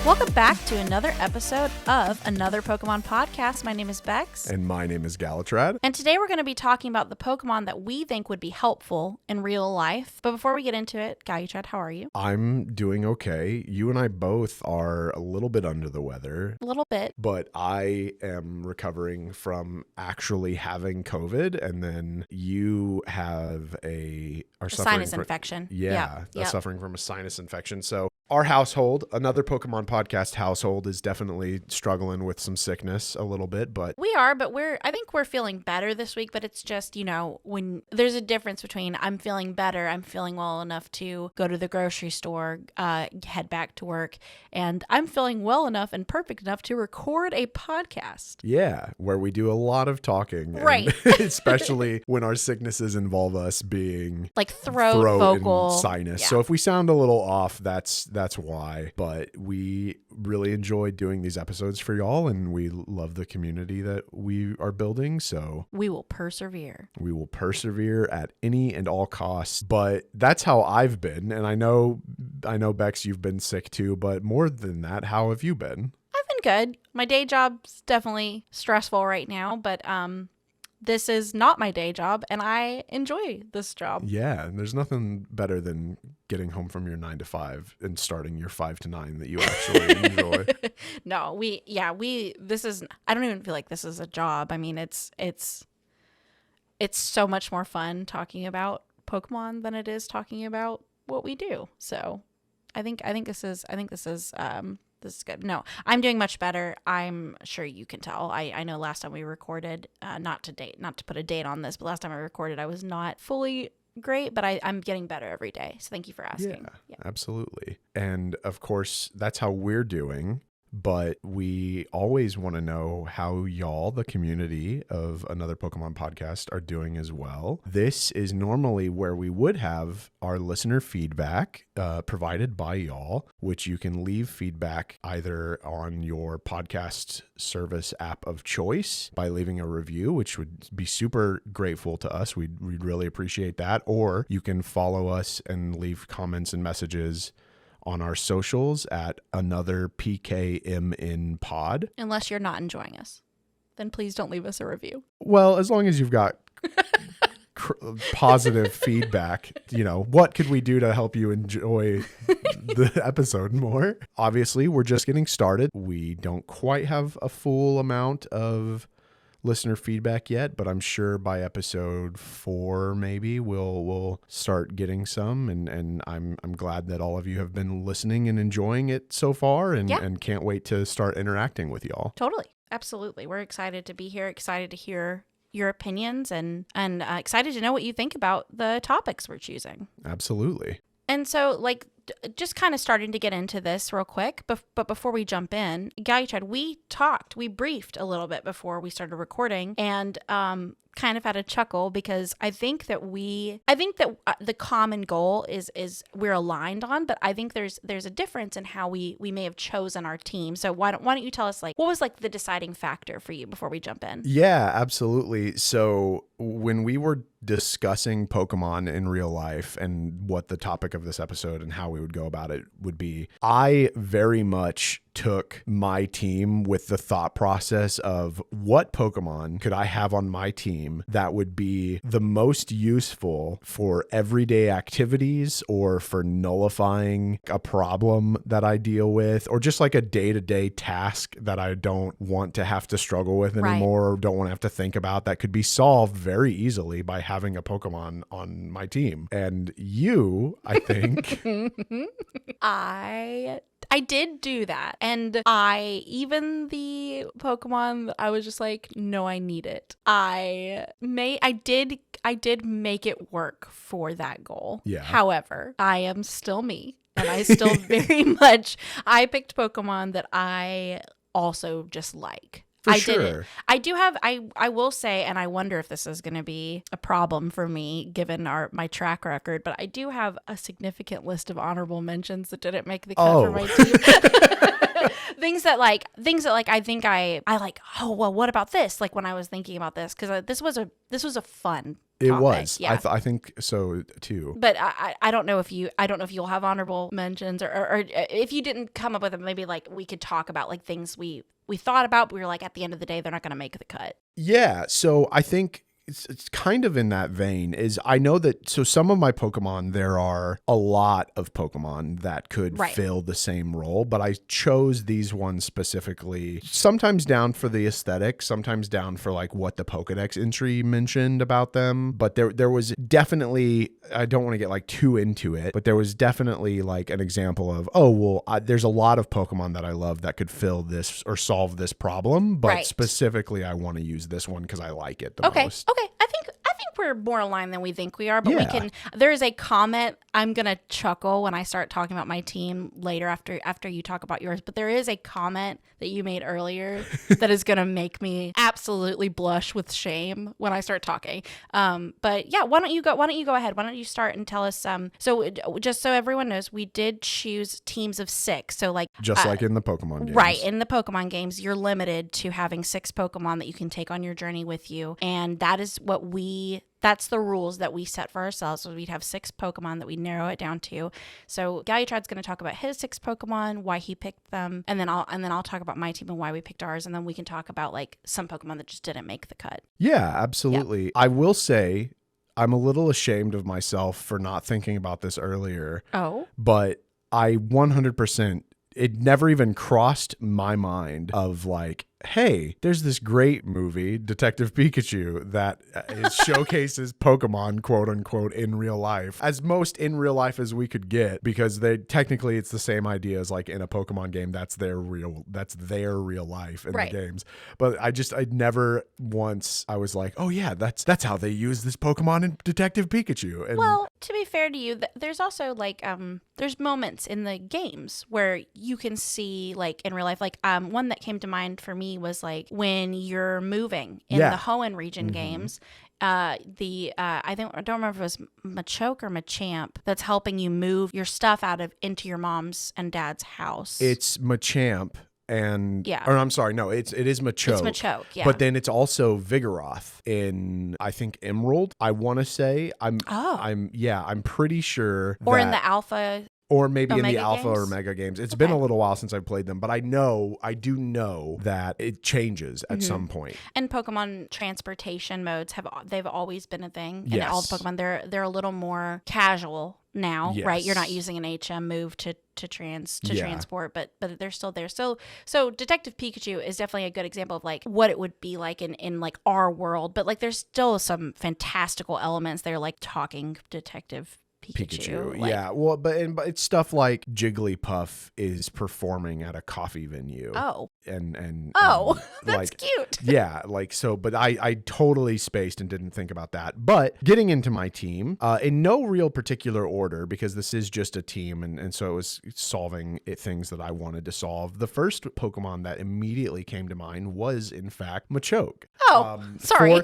Welcome back to another episode of Another Pokemon Podcast. My name is Becs. And my name is Galutrad. And today we're going to be talking about the Pokemon that we think would be helpful in real life. But before we get into it, Galutrad, how are you? I'm doing okay. You and I both are a little bit under the weather. A little bit. But I am recovering from actually having COVID. And then you have a sinus infection. Suffering from a sinus infection. So our household, Another Pokemon Podcast household, is definitely struggling with some sickness a little bit, but I think we're feeling better this week, but it's just, when there's a difference between I'm feeling better, I'm feeling well enough to go to the grocery store, head back to work, and I'm feeling well enough and perfect enough to record a podcast. Yeah, where we do a lot of talking. Right. Especially when our sicknesses involve us being like throat vocal, and sinus. Yeah. So if we sound a little off, that's why. But we really enjoy doing these episodes for y'all, and we love the community that we are building. So we will persevere. We will persevere at any and all costs. But that's how I've been. And I know, Bex, you've been sick too. But more than that, how have you been? I've been good. My day job's definitely stressful right now, but this is not my day job, and I enjoy this job. Yeah, and there's nothing better than getting home from your 9 to 5 and starting your 5 to 9 that you actually enjoy. No, I don't even feel like this is a job. I mean, it's so much more fun talking about Pokemon than it is talking about what we do. So I think this is good. No, I'm doing much better. I'm sure you can tell. I know last time we recorded, not to put a date on this, but last time I recorded, I was not fully great, but I'm getting better every day. So thank you for asking. Yeah, absolutely. And of course, that's how we're doing. But we always want to know how y'all, the community of Another Pokemon Podcast, are doing as well. This is normally where we would have our listener feedback provided by y'all, which you can leave feedback either on your podcast service app of choice by leaving a review, which would be super grateful to us. We'd really appreciate that. Or you can follow us and leave comments and messages on our socials at Another PKMN Pod. Unless you're not enjoying us, then please don't leave us a review. Well, as long as you've got positive feedback, what could we do to help you enjoy the episode more? Obviously, we're just getting started. We don't quite have a full amount of listener feedback yet, but I'm sure by episode 4 maybe we'll start getting some, and I'm glad that all of you have been listening and enjoying it so far, and can't wait to start interacting with y'all. Totally. Absolutely. We're excited to be here, excited to hear your opinions, and excited to know what you think about the topics we're choosing. Absolutely. And so, just kind of starting to get into this real quick, but before we jump in, Galutrad, we briefed a little bit before we started recording, and kind of had a chuckle because I think that the common goal is we're aligned on, but I think there's a difference in how we may have chosen our team. So why don't you tell us what was the deciding factor for you before we jump in? Yeah, absolutely. So when we were discussing Pokemon in real life and what the topic of this episode and how we would go about it would be, I very much took my team with the thought process of what Pokemon could I have on my team that would be the most useful for everyday activities or for nullifying a problem that I deal with, or just like a day-to-day task that I don't want to have to struggle with anymore, or don't want to have to think about, that could be solved very easily by having a Pokemon on my team. And you, I think... I did do that. And even the Pokemon, I was just like, no, I need it. I did make it work for that goal. Yeah. However, I am still me. And I still I picked Pokemon that I also just like. I will say, and I wonder if this is going to be a problem for me given my track record, but I do have a significant list of honorable mentions that didn't make the cut for my team. things that like I think I like, oh well, what about this, like when I was thinking about this, because this was a fun it topic. was. Yeah. I think so too. But I don't know if you'll have honorable mentions, or if you didn't come up with it, maybe like we could talk about like things we thought about, but we were like, at the end of the day, they're not going to make the cut. Yeah. So I think it's kind of in that vein. Is I know that, so some of my Pokemon, there are a lot of Pokemon that could fill the same role, but I chose these ones specifically, sometimes down for the aesthetic, sometimes down for like what the Pokedex entry mentioned about them. But there was definitely, I don't want to get like too into it, but there was definitely like an example of, there's a lot of Pokemon that I love that could fill this or solve this problem, but specifically I want to use this one because I like it the most. Okay, I think we're more aligned than we think we are, but we can. There is a comment. I'm gonna chuckle when I start talking about my team later after you talk about yours. But there is a comment that you made earlier that is gonna make me absolutely blush with shame when I start talking. But yeah, why don't you go ahead? Why don't you start and tell us? So just so everyone knows, we did choose teams of 6. So like just like in the Pokemon games, right? In the Pokemon games, you're limited to having 6 Pokemon that you can take on your journey with you, and that is that's the rules that we set for ourselves. So we'd have 6 Pokemon that we narrow it down to. So Galutrad's going to talk about his 6 Pokemon, why he picked them, and then I'll talk about my team and why we picked ours, and then we can talk about like some Pokemon that just didn't make the cut. Yeah, absolutely. Yep. I will say I'm a little ashamed of myself for not thinking about this earlier. Oh. But I 100%, it never even crossed my mind of like, hey, there's this great movie, Detective Pikachu, that showcases Pokemon, quote unquote, in real life, as most in real life as we could get, because technically it's the same idea as like in a Pokemon game. That's their real life in the games. But I never once, I was like, oh yeah, that's how they use this Pokemon in Detective Pikachu. And well, to be fair to you, there's also like there's moments in the games where you can see like in real life, like one that came to mind for me was like when you're moving in the Hoenn region games. I don't remember if it was Machoke or Machamp that's helping you move your stuff into your mom's and dad's house. It's Machamp. Or I'm sorry, no, it is Machoke. It's Machoke, yeah. But then it's also Vigoroth in, I think, Emerald. I want to say I'm pretty sure. Or in the Alpha. Or maybe in the Alpha or Omega games. It's been a little while since I've played them, but I do know that it changes at some point. And Pokemon transportation modes they've always been a thing. And all the Pokemon, they're a little more casual now, right? You're not using an HM move to transport, but they're still there. So Detective Pikachu is definitely a good example of like what it would be like in like our world, but like there's still some fantastical elements there, like talking Detective Pikachu. Like, yeah. Well, but it's stuff like Jigglypuff is performing at a coffee venue. Oh. And that's like, cute. Yeah, like so. But I totally spaced and didn't think about that. But getting into my team, in no real particular order, because this is just a team, and so it was solving things that I wanted to solve. The first Pokemon that immediately came to mind was, in fact, Machoke. Oh, sorry.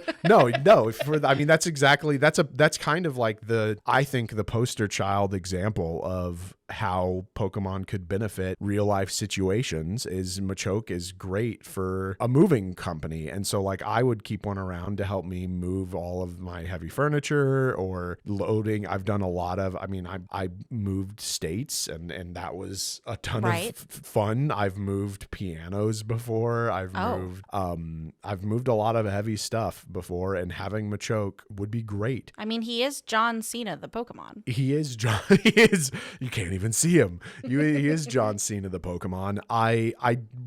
That's kind of like I think the poster child example of how Pokemon could benefit real life situations. Is Machoke is great for a moving company, and so like I would keep one around to help me move all of my heavy furniture or loading. I've done a lot of, I moved states, and that was a ton of fun. I've moved pianos before. I've moved a lot of heavy stuff before, and having Machoke would be great. I mean, he is John Cena, the Pokemon. He is John. You can't even see him. He is John Cena, the Pokemon. I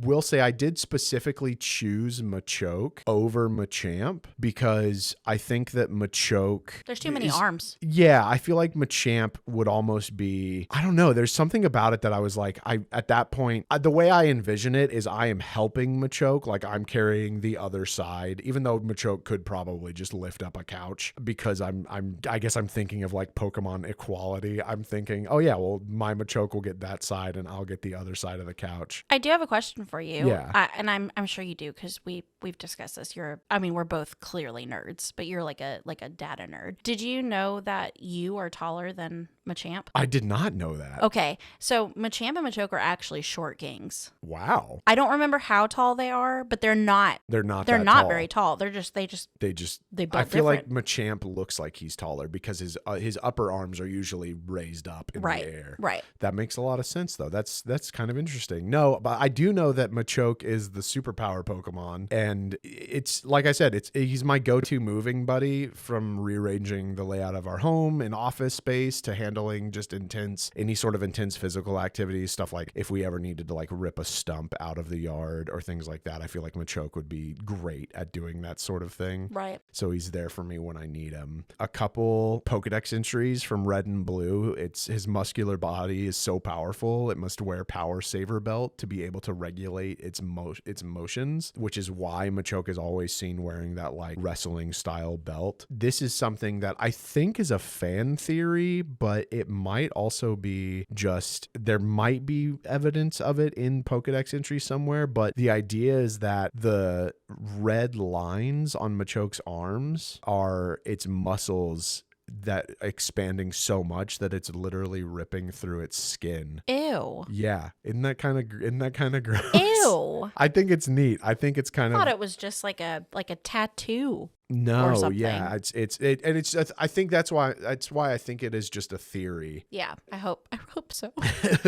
will say I did specifically choose Machoke over Machamp because I think that Machoke, there's too many arms. Yeah, I feel like Machamp would almost be, I don't know, there's something about it that I was like, at that point, the way I envision it is I am helping Machoke, like I'm carrying the other side, even though Machoke could probably just lift up a couch, because I guess I'm thinking of like Pokemon equality. I'm thinking, oh yeah, well, my Machoke will get that side and I'll get the other side of the couch. I do have a question for you. Yeah. And I'm sure you do, because we've discussed this. We're both clearly nerds, but you're like a data nerd. Did you know that you are taller than Machamp? I did not know that. Okay, so Machamp and Machoke are actually short kings. Wow. I don't remember how tall they are, but they're not. They're not very tall. They build I feel different. like Machamp looks like he's taller because his upper arms are usually raised up in the air. Right. That makes a lot of sense, though. That's kind of interesting. No, but I do know that Machoke is the superpower Pokemon, and it's like I said, he's my go-to moving buddy, from rearranging the layout of our home and office space to handling just any sort of intense physical activities, stuff like if we ever needed to like rip a stump out of the yard or things like that. I feel like Machoke would be great at doing that sort of thing. Right. So he's there for me when I need him. A couple Pokedex entries from Red and Blue. His muscular body is so powerful, it must wear Power Saver Belt to be able to regulate its motions, which is why Machoke is always seen wearing that like wrestling style belt. This is something that I think is a fan theory, but it might also be just, there might be evidence of it in Pokedex entry somewhere, but the idea is that the red lines on Machoke's arms are its muscles that expanding so much that it's literally ripping through its skin. Ew. Yeah. Isn't that kind of gross? Ew. I think it's neat. I think it's kind I thought of, it was just like a tattoo. no, or something. yeah, I think that's why I think it is just a theory. Yeah, I hope so.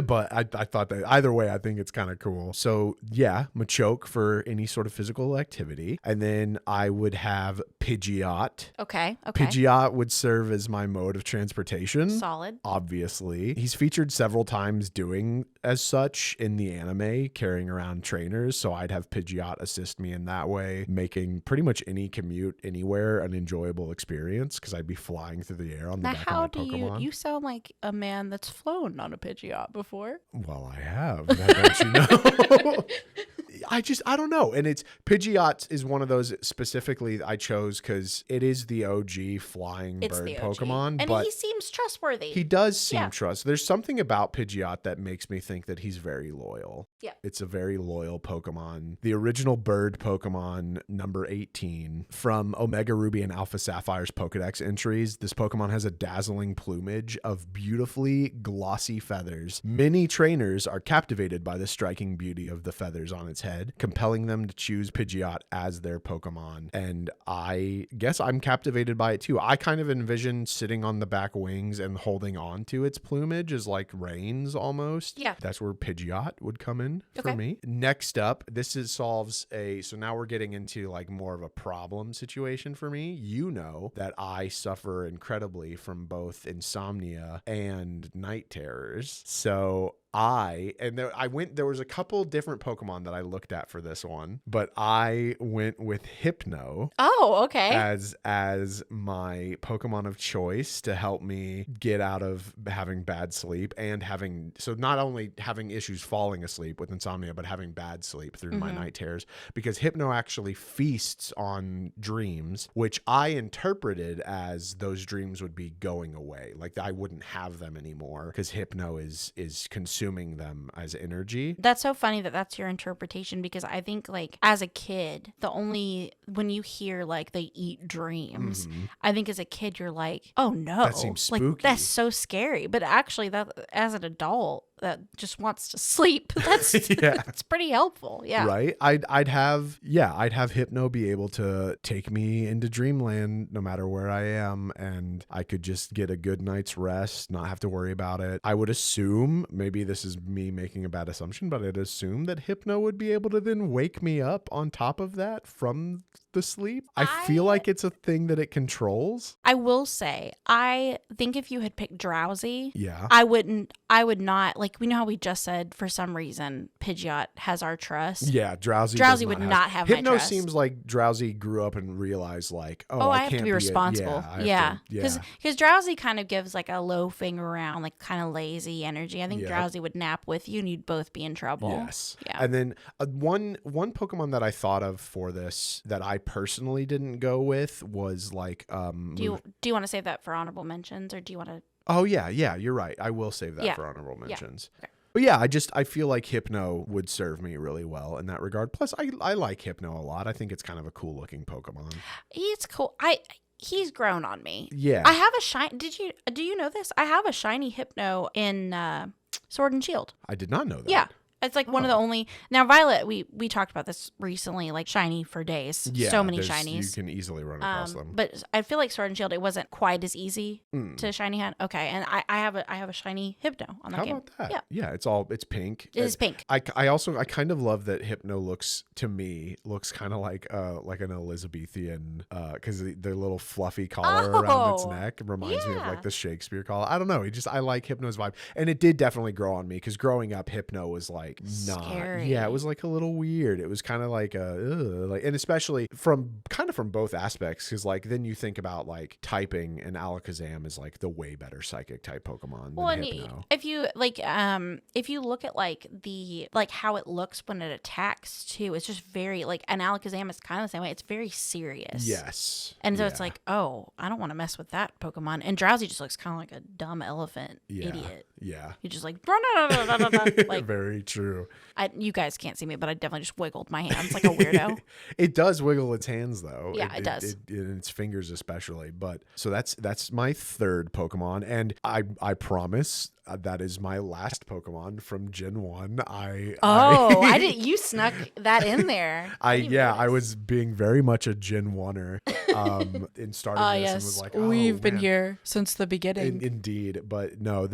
But I thought that either way, I think it's kind of cool. So yeah, Machoke for any sort of physical activity. And then I would have Pidgeot. Okay. Pidgeot would serve as my mode of transportation. Solid. Obviously. He's featured several times doing as such in the anime, carrying around trainers. So I'd have Pidgeot assist me in that way, making pretty much any commute anywhere an enjoyable experience, because I'd be flying through the air on the back of my Pokemon. You sound like a man that's flown on a Pidgeot before. Well, I have. Don't you know? I don't know. And it's Pidgeot is one of those specifically I chose because it is the OG flying bird Pokemon. And but he seems trustworthy. He does seem trust. There's something about Pidgeot that makes me think that he's very loyal. Yeah. It's a very loyal Pokemon. The original bird Pokemon, number 18, from Omega Ruby and Alpha Sapphire's Pokedex entries, this Pokemon has a dazzling plumage of beautifully glossy feathers. Many trainers are captivated by the striking beauty of the feathers on its head, compelling them to choose Pidgeot as their Pokemon. And I guess I'm captivated by it too. I kind of envision sitting on the back wings and holding on to its plumage as like reins almost. Yeah. That's where Pidgeot would come in for me. Next up, so now we're getting into like more of a problem situation for me. You know that I suffer incredibly from both insomnia and night terrors. So there was a couple different Pokemon that I looked at for this one, but I went with Hypno. Oh, okay. As my Pokemon of choice to help me get out of having bad sleep and not only having issues falling asleep with insomnia, but having bad sleep through my night terrors, because Hypno actually feasts on dreams, which I interpreted as those dreams would be going away. Like I wouldn't have them anymore because Hypno is consuming them as energy. That's so funny that that's your interpretation, because I think like as a kid, when you hear like they eat dreams, I think as a kid you're like, oh no, that seems spooky. Like that's so scary. But actually that as an adult that just wants to sleep, that's that's pretty helpful. Yeah. Right. I'd have Hypno be able to take me into dreamland no matter where I am, and I could just get a good night's rest, not have to worry about it. I would assume, maybe this is me making a bad assumption, but I'd assume that Hypno would be able to then wake me up on top of that from the sleep. I feel like it's a thing that it controls. I will say, I think if you had picked Drowsy, I would not, like, we know how we just said for some reason Pidgeot has our trust. Yeah, Drowsy would not have my Hypno trust. Seems like Drowsy grew up and realized like, I have to be responsible. Yeah. Because Drowsy kind of gives like a loafing around, like kind of lazy energy. I think Drowsy would nap with you and you'd both be in trouble. Yes. Yeah. And then one Pokemon that I thought of for this that I personally didn't go with was like do you want to save that for honorable mentions, or do you want to Oh, yeah. You're right. I will save that for honorable mentions. Okay. But yeah, I feel like Hypno would serve me really well in that regard. Plus, I like Hypno a lot. I think it's kind of a cool looking Pokemon. He's cool. He's grown on me. Yeah. I have a shiny. Do you know this? I have a shiny Hypno in Sword and Shield. I did not know that. Yeah. It's like one of the only. Now, Violet, we talked about this recently, like shiny for days. Yeah, so many shinies. You can easily run across them. But I feel like Sword and Shield, it wasn't quite as easy to shiny hunt. Okay, and I have a shiny Hypno on that game. How about that? Yeah, it's pink. It is pink. I kind of love that Hypno looks kind of like an Elizabethan because the little fluffy collar around its neck reminds me of like the Shakespeare collar. I don't know. I like Hypno's vibe, and it did definitely grow on me because growing up, Hypno was like scary. Yeah, it was like a little weird. It was kind of like and especially from both aspects, because like then you think about like typing, and Alakazam is like the way better psychic type Pokemon than Hypno. If you look at like how it looks when it attacks too, it's just very like an Alakazam is kind of the same way. It's very serious. Yes. And so it's like, oh, I don't want to mess with that Pokemon. And Drowsy just looks kind of like a dumb elephant idiot. Yeah. He just like like very true. You guys can't see me, but I definitely just wiggled my hands like a weirdo. It does wiggle its hands though. Yeah, it does. And its fingers especially. But so that's my third Pokemon, and I promise that is my last Pokemon from Gen 1. I didn't. You snuck that in there. I was being very much a Gen 1er in starting this, and was like, we've been here since the beginning. Indeed, but no,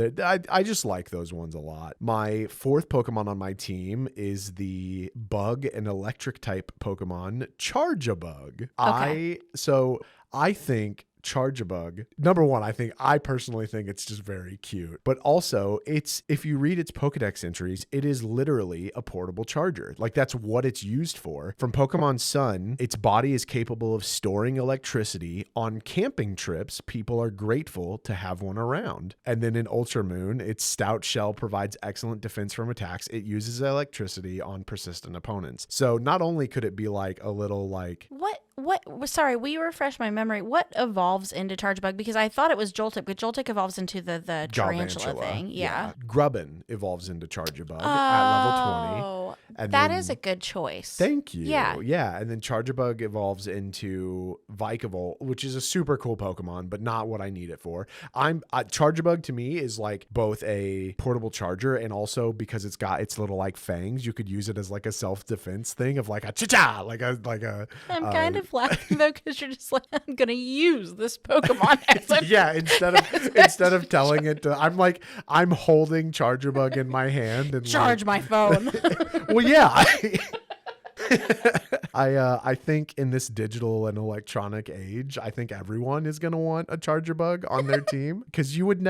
I just like those ones a lot. My fourth Pokemon on my team is the bug and electric type Pokemon Charjabug. Okay. I think Charjabug, number one, I personally think it's just very cute, but also if you read its Pokedex entries, it is literally a portable charger. Like that's what it's used for. From Pokemon Sun, its body is capable of storing electricity. On camping trips, people are grateful to have one around. And then in Ultra Moon, its stout shell provides excellent defense from attacks. It uses electricity on persistent opponents. So not only could it be like a little like... Sorry, will you refresh my memory? What evolves into Charjabug? Because I thought it was Joltik, but Joltik evolves into the tarantula thing. Yeah. Grubbin evolves into Charjabug at level 20. And that is a good choice. Thank you. Yeah. Yeah. And then Charjabug evolves into Vikavolt, which is a super cool Pokemon, but not what I need it for. Charjabug to me is like both a portable charger, and also because it's got its little like fangs, you could use it as like a self-defense thing of like a cha-cha, like a I'm kind of laughing though, because you're just like, I'm gonna use this Pokemon as a yeah, instead of telling it to, I'm holding Charjabug in my hand and charge my phone. Well, yeah. I think in this digital and electronic age, I think everyone is going to want a Charjabug on their team, because you wouldn't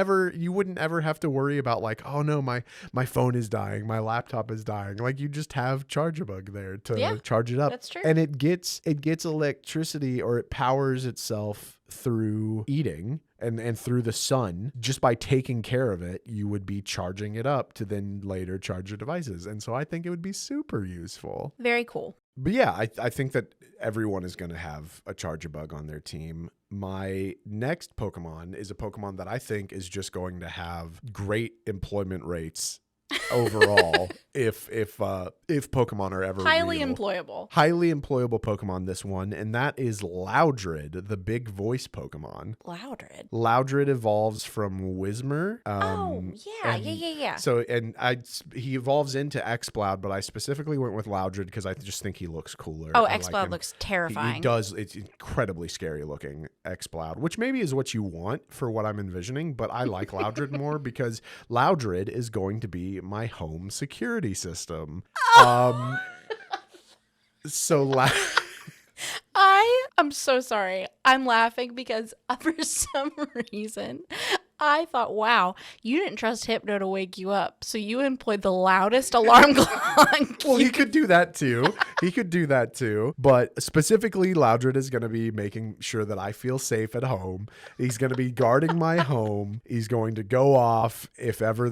ever have to worry about like, oh no, my phone is dying, my laptop is dying. Like you just have Charjabug there to charge it up. That's true. And it gets electricity, or it powers itself through eating and through the sun. Just by taking care of it, you would be charging it up to then later charge your devices. And so I think it would be super useful. Very cool. But yeah, I think that everyone is going to have a Charjabug on their team. My next Pokemon is a Pokemon that I think is just going to have great employment rates overall if Pokemon are ever highly real. employable Pokemon, this one, and that is Loudred, the big voice Pokemon. Loudred evolves from Whismur. Yeah. So he evolves into Exploud, but I specifically went with Loudred because I just think he looks cooler. Exploud looks terrifying. He does. It's incredibly scary looking, Exploud, which maybe is what you want for what I'm envisioning, but I like Loudred more because Loudred is going to be my home security system. I'm so sorry. I'm laughing because for some reason I thought, wow, you didn't trust Hypno to wake you up, so you employed the loudest alarm clock. Well, he could do that too. But specifically, Loudred is going to be making sure that I feel safe at home. He's going to be guarding my home. He's going to go off if ever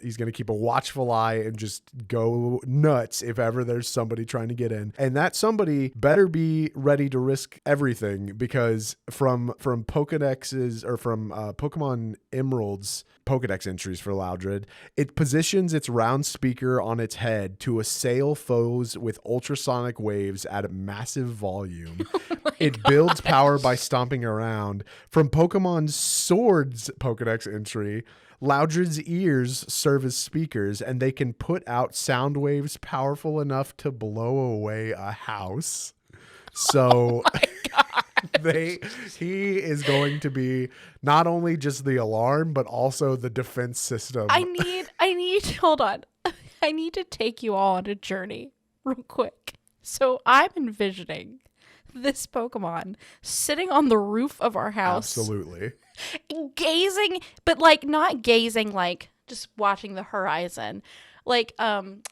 he's going to keep a watchful eye and just go nuts if ever there's somebody trying to get in. And that somebody better be ready to risk everything, because from Pokedexes or from Pokemon in Emerald's Pokedex entries for Loudred, it positions its round speaker on its head to assail foes with ultrasonic waves at a massive volume. It builds power by stomping around. From Pokemon Sword's Pokedex entry, Loudred's ears serve as speakers, and they can put out sound waves powerful enough to blow away a house. So he is going to be not only just the alarm, but also the defense system. I need, hold on. I need to take you all on a journey real quick. So I'm envisioning this Pokemon sitting on the roof of our house. Absolutely. Gazing, but like not gazing, like just watching the horizon. Like,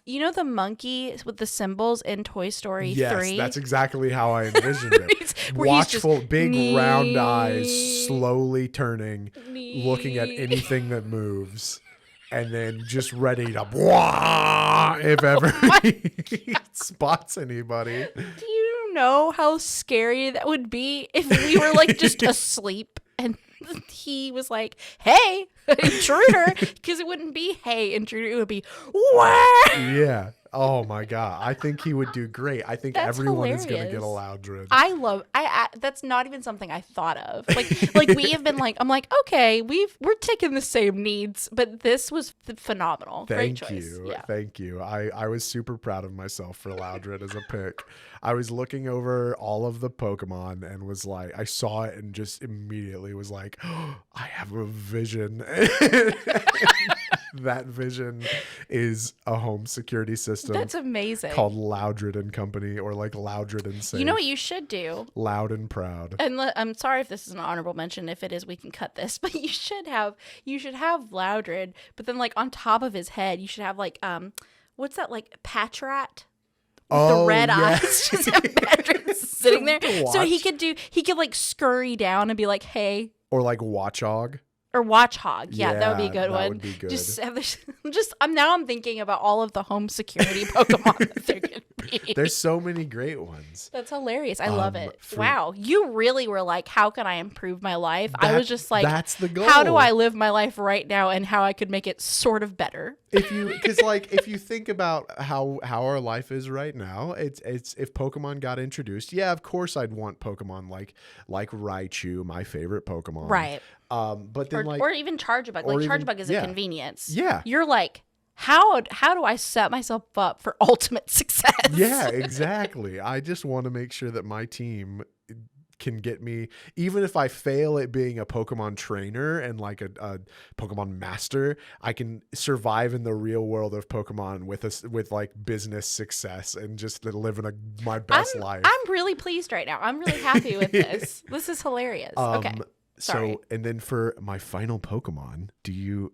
you know the monkey with the symbols in Toy Story 3? Yes, that's exactly how I envisioned it. Watchful, big round eyes, slowly turning, looking at anything that moves, and then just ready to if ever he spots anybody. Do you know how scary that would be if we were like just asleep and he was like, "Hey, intruder," because it wouldn't be "Hey, intruder," it would be "Wah!" Yeah. Oh my God. I think he would do great. I think That's everyone hilarious. is going to get a Loudred. I that's not even something I thought of. Like we have been like, I'm like, okay, we're taking the same needs, but this was phenomenal. Great choice. You. Yeah. Thank you. I was super proud of myself for Loudred as a pick. I was looking over all of the Pokemon and was like, I saw it and just immediately was like, oh, I have a vision. That vision is a home security system. That's amazing. Called Loudred and Company, or like Loudred and Safe. You know what you should do? Loud and Proud. And I'm sorry if this is an honorable mention. If it is, we can cut this. But you should have Loudred, but then like on top of his head, you should have like what's that, like Patrat? The red eyes, just imagine sitting there. So he could like scurry down and be like, "Hey," or like Watchog. Or Watchog. Yeah, that would be a good one. That would be good. I'm thinking about all of the home security Pokemon that there could be. There's so many great ones. That's hilarious. I love it. Wow. You really were like, how can I improve my life? I was just like, that's the goal. How do I live my life right now and how I could make it sort of better? If you think about how our life is right now, it's if Pokemon got introduced, yeah, of course I'd want Pokemon like Raichu, my favorite Pokemon. Right. But then or even Chargebug. Like Chargebug is a convenience. Yeah. You're like, how do I set myself up for ultimate success? Yeah, exactly. I just want to make sure that my team can get me, even if I fail at being a Pokemon trainer and like a Pokemon master, I can survive in the real world of Pokemon with like business success and just living my best life. I'm really pleased right now. I'm really happy with this. This is hilarious. Okay. Sorry. So, and then for my final Pokemon, do you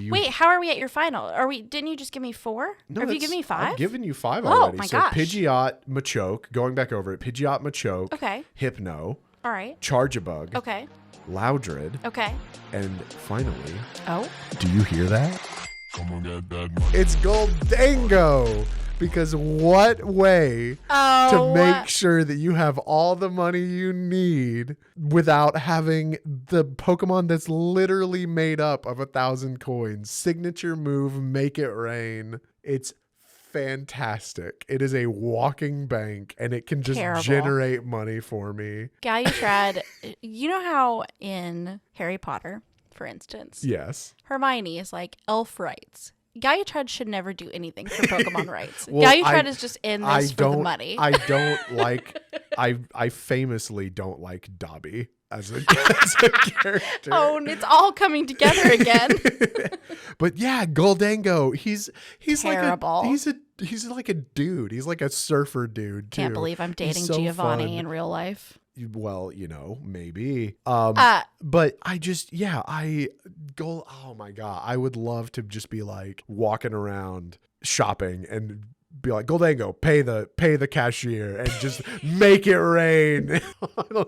wait, how are we at your final? Didn't you just give me 4? No, or have you given me 5? I've given you 5 already. My so gosh. Pidgeot, Machoke, going back over it, Pidgeot, Machoke, okay. Hypno, all right. Chargebug, okay. Loudred, okay. and finally, do you hear that? Come on, get that money. It's Goldango! Because what way to make sure that you have all the money you need without having the Pokemon that's literally made up of 1,000 coins. Signature move, Make It Rain. It's fantastic. It is a walking bank and it can just generate money for me. Galutrad, you know how in Harry Potter, for instance, yes, Hermione is like elf rights. Galutrad should never do anything for Pokemon rights. Well, Galutrad is just in this for the money. I don't like. I famously don't like Dobby as a character. Oh, and it's all coming together again. But yeah, Goldango. He's terrible. He's like a dude. He's like a surfer dude too. Can't believe I'm dating Giovanni in real life. Well, maybe. But I just, oh my God. I would love to just be like walking around shopping and be like, Goldango, pay the cashier and just make it rain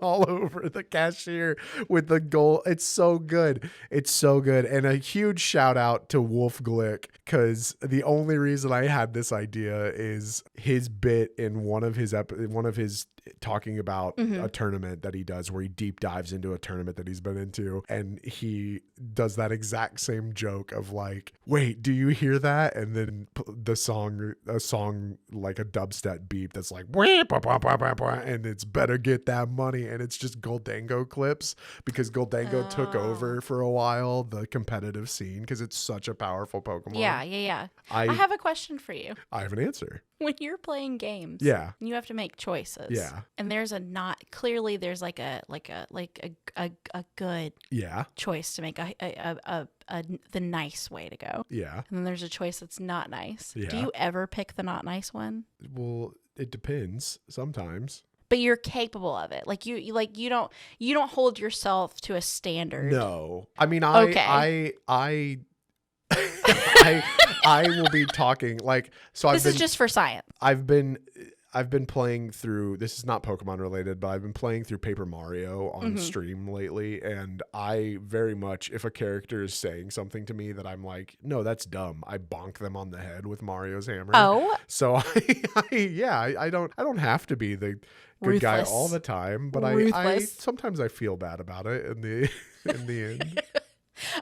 all over the cashier with the gold. It's so good. It's so good. And a huge shout out to Wolf Glick, because the only reason I had this idea is his bit in one of his talking about a tournament that he does where he deep dives into a tournament that he's been into, and he does that exact same joke of like, wait, do you hear that? And then a song like a dubstep beat that's like, and it's better get that money, and it's just Goldango clips, because Goldango took over for a while the competitive scene because it's such a powerful Pokemon. Yeah. I have a question for you. I have an answer. When you're playing games, you have to make choices. Yeah. And there's there's like a good choice to make, the nice way to go. Yeah. And then there's a choice that's not nice. Yeah. Do you ever pick the not nice one? Well, it depends sometimes. But you're capable of it. Like you don't hold yourself to a standard. No. I mean, I will be talking like, so this is just for science. I've been playing through, this is not Pokemon related, but I've been playing through Paper Mario on stream lately. And I very much, if a character is saying something to me that I'm like, no, that's dumb, I bonk them on the head with Mario's hammer. Oh. So I don't have to be the good guy all the time, but I sometimes I feel bad about it in the end.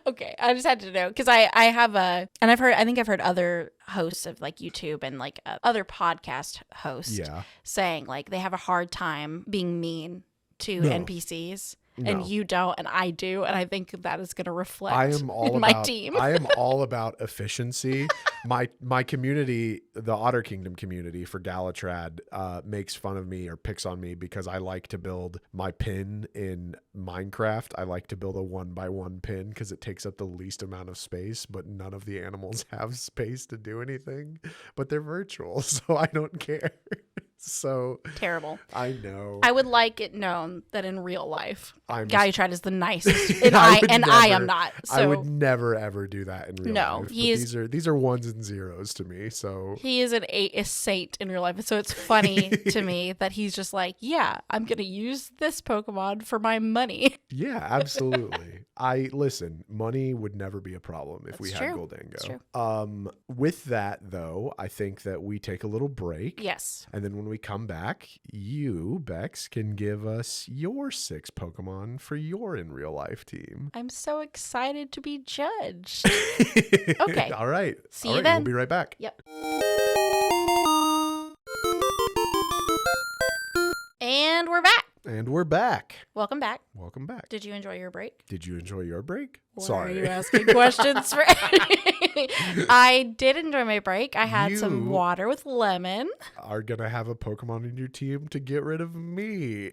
Okay, I just had to know because I have I think I've heard other hosts of like YouTube and like other podcast hosts saying like they have a hard time being mean to NPCs. No. And you don't, and I do, and I think that is going to reflect my team. I am all about efficiency. My community, the Otter Kingdom community for Galutrad, makes fun of me or picks on me because I like to build my pin in Minecraft. I like to build a 1x1 pin because it takes up the least amount of space, but none of the animals have space to do anything. But they're virtual, so I don't care. So terrible. I know. I would like it known that in real life, Galutrad is the nicest, and I am not. So I would never ever do that in real life. No, these are ones and zeros to me. So he is a saint in real life, and so it's funny to me that he's just like, yeah, I'm gonna use this Pokemon for my money. Yeah, absolutely. Listen, money would never be a problem if we had Goldango. That's true. With that though, I think that we take a little break. Yes. And then when we come back, you, Bex, can give us your 6 Pokemon for your in real life team. I'm so excited to be judged. Okay. All right. See you then. We'll be right back. Yep. And we're back. Welcome back. Welcome back. Did you enjoy your break? Did you enjoy your break? Why Sorry. are you asking questions for I did enjoy my break. I had some water with lemon. Are going to have a Pokemon in your team to get rid of me.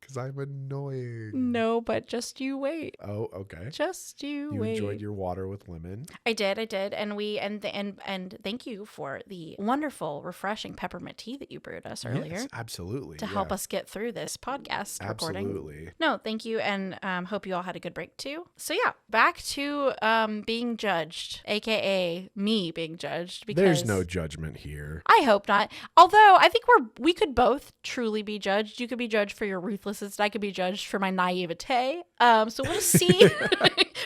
Because I'm annoying. No, but just you wait. Oh, okay. Just you wait. You enjoyed your water with lemon? I did. And thank you for the wonderful, refreshing peppermint tea that you brewed us earlier. Yes, absolutely. To help us get through this podcast recording. Absolutely. No, thank you, and hope you all had a good break too. So yeah, back to being judged, aka me being judged. Because there's no judgment here. I hope not. Although I think we could both truly be judged. You could be judged for your ruthlessness. I could be judged for my naivete. So we'll see.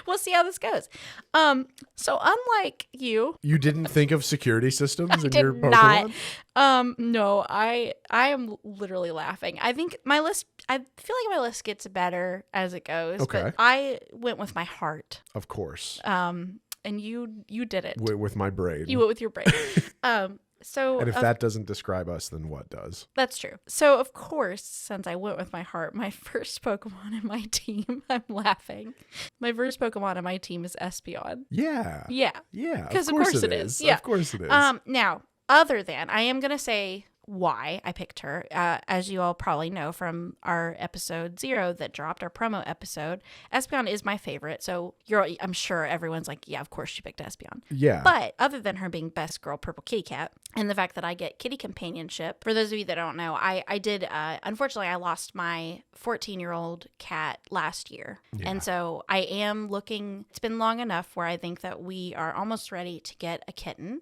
We'll see how this goes. So unlike you didn't think of security systems in your Pokemon? Not. No, I am literally laughing. I think my list. I feel like my list gets better as it goes. Okay. But I went with my heart. Of course. And you did it. With my brain. You went with your brain. So, and if that doesn't describe us, then what does? That's true. So, of course, since I went with my heart, my first Pokemon in my team, I'm laughing. My first Pokemon in my team is Espeon. Yeah. Yeah. Yeah. Because of course it is. Yeah. Of course it is. Now, other than, I am going to say why I picked her. As you all probably know from our episode 0 that dropped, our promo episode, Espeon is my favorite. So I'm sure everyone's like, yeah, of course she picked Espeon. Yeah. But other than her being best girl purple kitty cat and the fact that I get kitty companionship, for those of you that don't know, I did, unfortunately, I lost my 14-year-old cat last year. Yeah. And so I am looking, it's been long enough where I think that we are almost ready to get a kitten,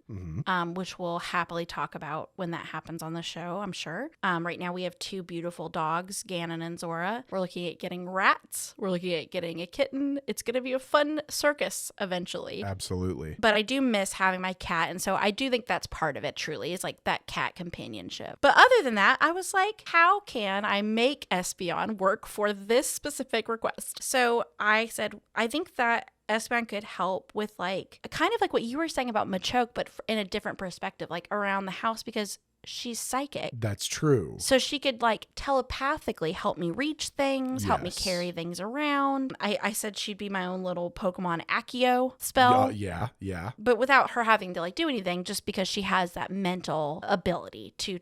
which we'll happily talk about when that happens on the show, I'm sure. Right now we have 2 beautiful dogs, Ganon and Zora. We're looking at getting rats. We're looking at getting a kitten. It's going to be a fun circus eventually. Absolutely. But I do miss having my cat. And so I do think that's part of it, truly. It's like that cat companionship. But other than that, I was like, how can I make Espeon work for this specific request? So I said, I think that Espeon could help with like kind of like what you were saying about Machoke, but in a different perspective, like around the house, because she's psychic. That's true. So she could like telepathically help me reach things, help me Yes. carry things around. I said she'd be my own little Pokemon Accio spell. Yeah. But without her having to like do anything, just because she has that mental ability to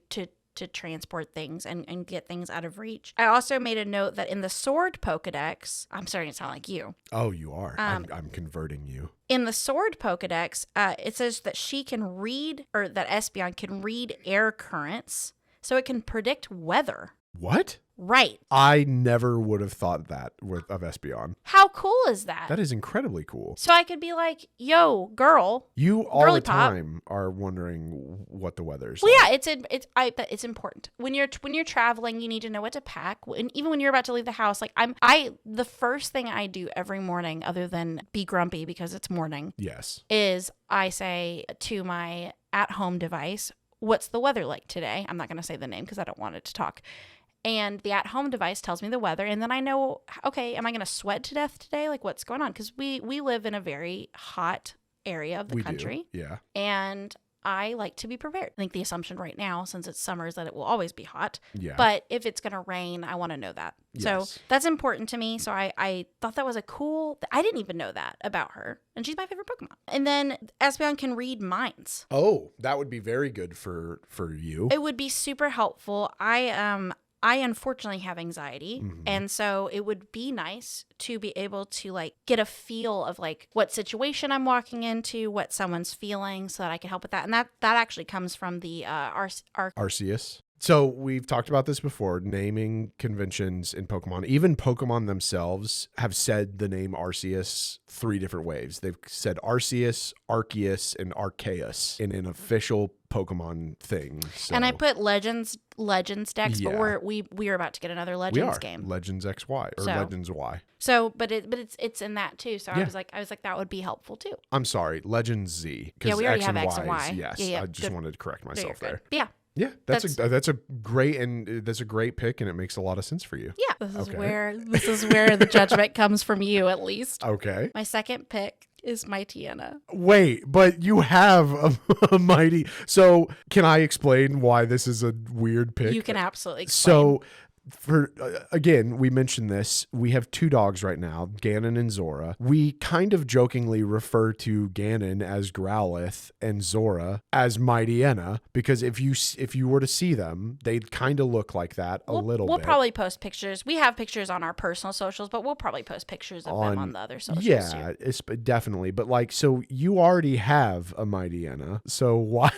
transport things and get things out of reach. I also made a note that in the Sword Pokedex, I'm starting to sound like you. Oh, you are. I'm converting you. In the Sword Pokedex, it says that she can read, or that Espeon can read air currents, so it can predict weather. What? Right. I never would have thought that of Espeon. How cool is that? That is incredibly cool. So I could be like, yo, girl. You all Girly the pop. time are wondering what the weather's Well, like. yeah, it's important. When you're traveling, you need to know what to pack. And even when you're about to leave the house, like the first thing I do every morning, other than be grumpy because it's morning, Yes. is I say to my at-home device, what's the weather like today? I'm not going to say the name because I don't want it to talk. And the at-home device tells me the weather, and then I know, okay, am I going to sweat to death today? Like, what's going on? Because we live in a very hot area of the country. Do. Yeah. And I like to be prepared. I think the assumption right now, since it's summer, is that it will always be hot. Yeah. But if it's going to rain, I want to know that. Yes. So that's important to me. So I thought that was I didn't even know that about her. And she's my favorite Pokemon. And then Espeon can read minds. Oh, that would be very good for you. It would be super helpful. I unfortunately have anxiety, and so it would be nice to be able to like get a feel of like what situation I'm walking into, what someone's feeling, so that I can help with that. And that actually comes from the Arceus. So we've talked about this before, naming conventions in Pokemon. Even Pokemon themselves have said the name Arceus 3 different ways. They've said Arceus, Arceus, and Arceus in an official Pokemon thing. So. And I put Legends decks, Yeah. but we are about to get another Legends game. Legends XY or So- Legends Y. So, but it's in that too. So Yeah. I was like that would be helpful too. I'm sorry, Legends Z. 'Cause Yeah, we already X have and X and Ys, Y. Yes, Yeah, I just good. wanted to correct No, myself you're there. good. But yeah. Yeah, that's a great pick, and it makes a lot of sense for you. Yeah. This is Okay. where the judgment comes from you, at least. Okay. My second pick is my Tiana. Wait, but you have a mighty. So can I explain why this is a weird pick? You can absolutely explain. So for again, we mentioned this. We have 2 dogs right now, Ganon and Zora. We kind of jokingly refer to Ganon as Growlithe and Zora as Mightyena, because if you were to see them, they'd kind of look like that a little We'll bit. probably post pictures. We have pictures on our personal socials, but we'll probably post pictures of them on the other socials Yeah, too. it's definitely. But like, so you already have a Mightyena. So why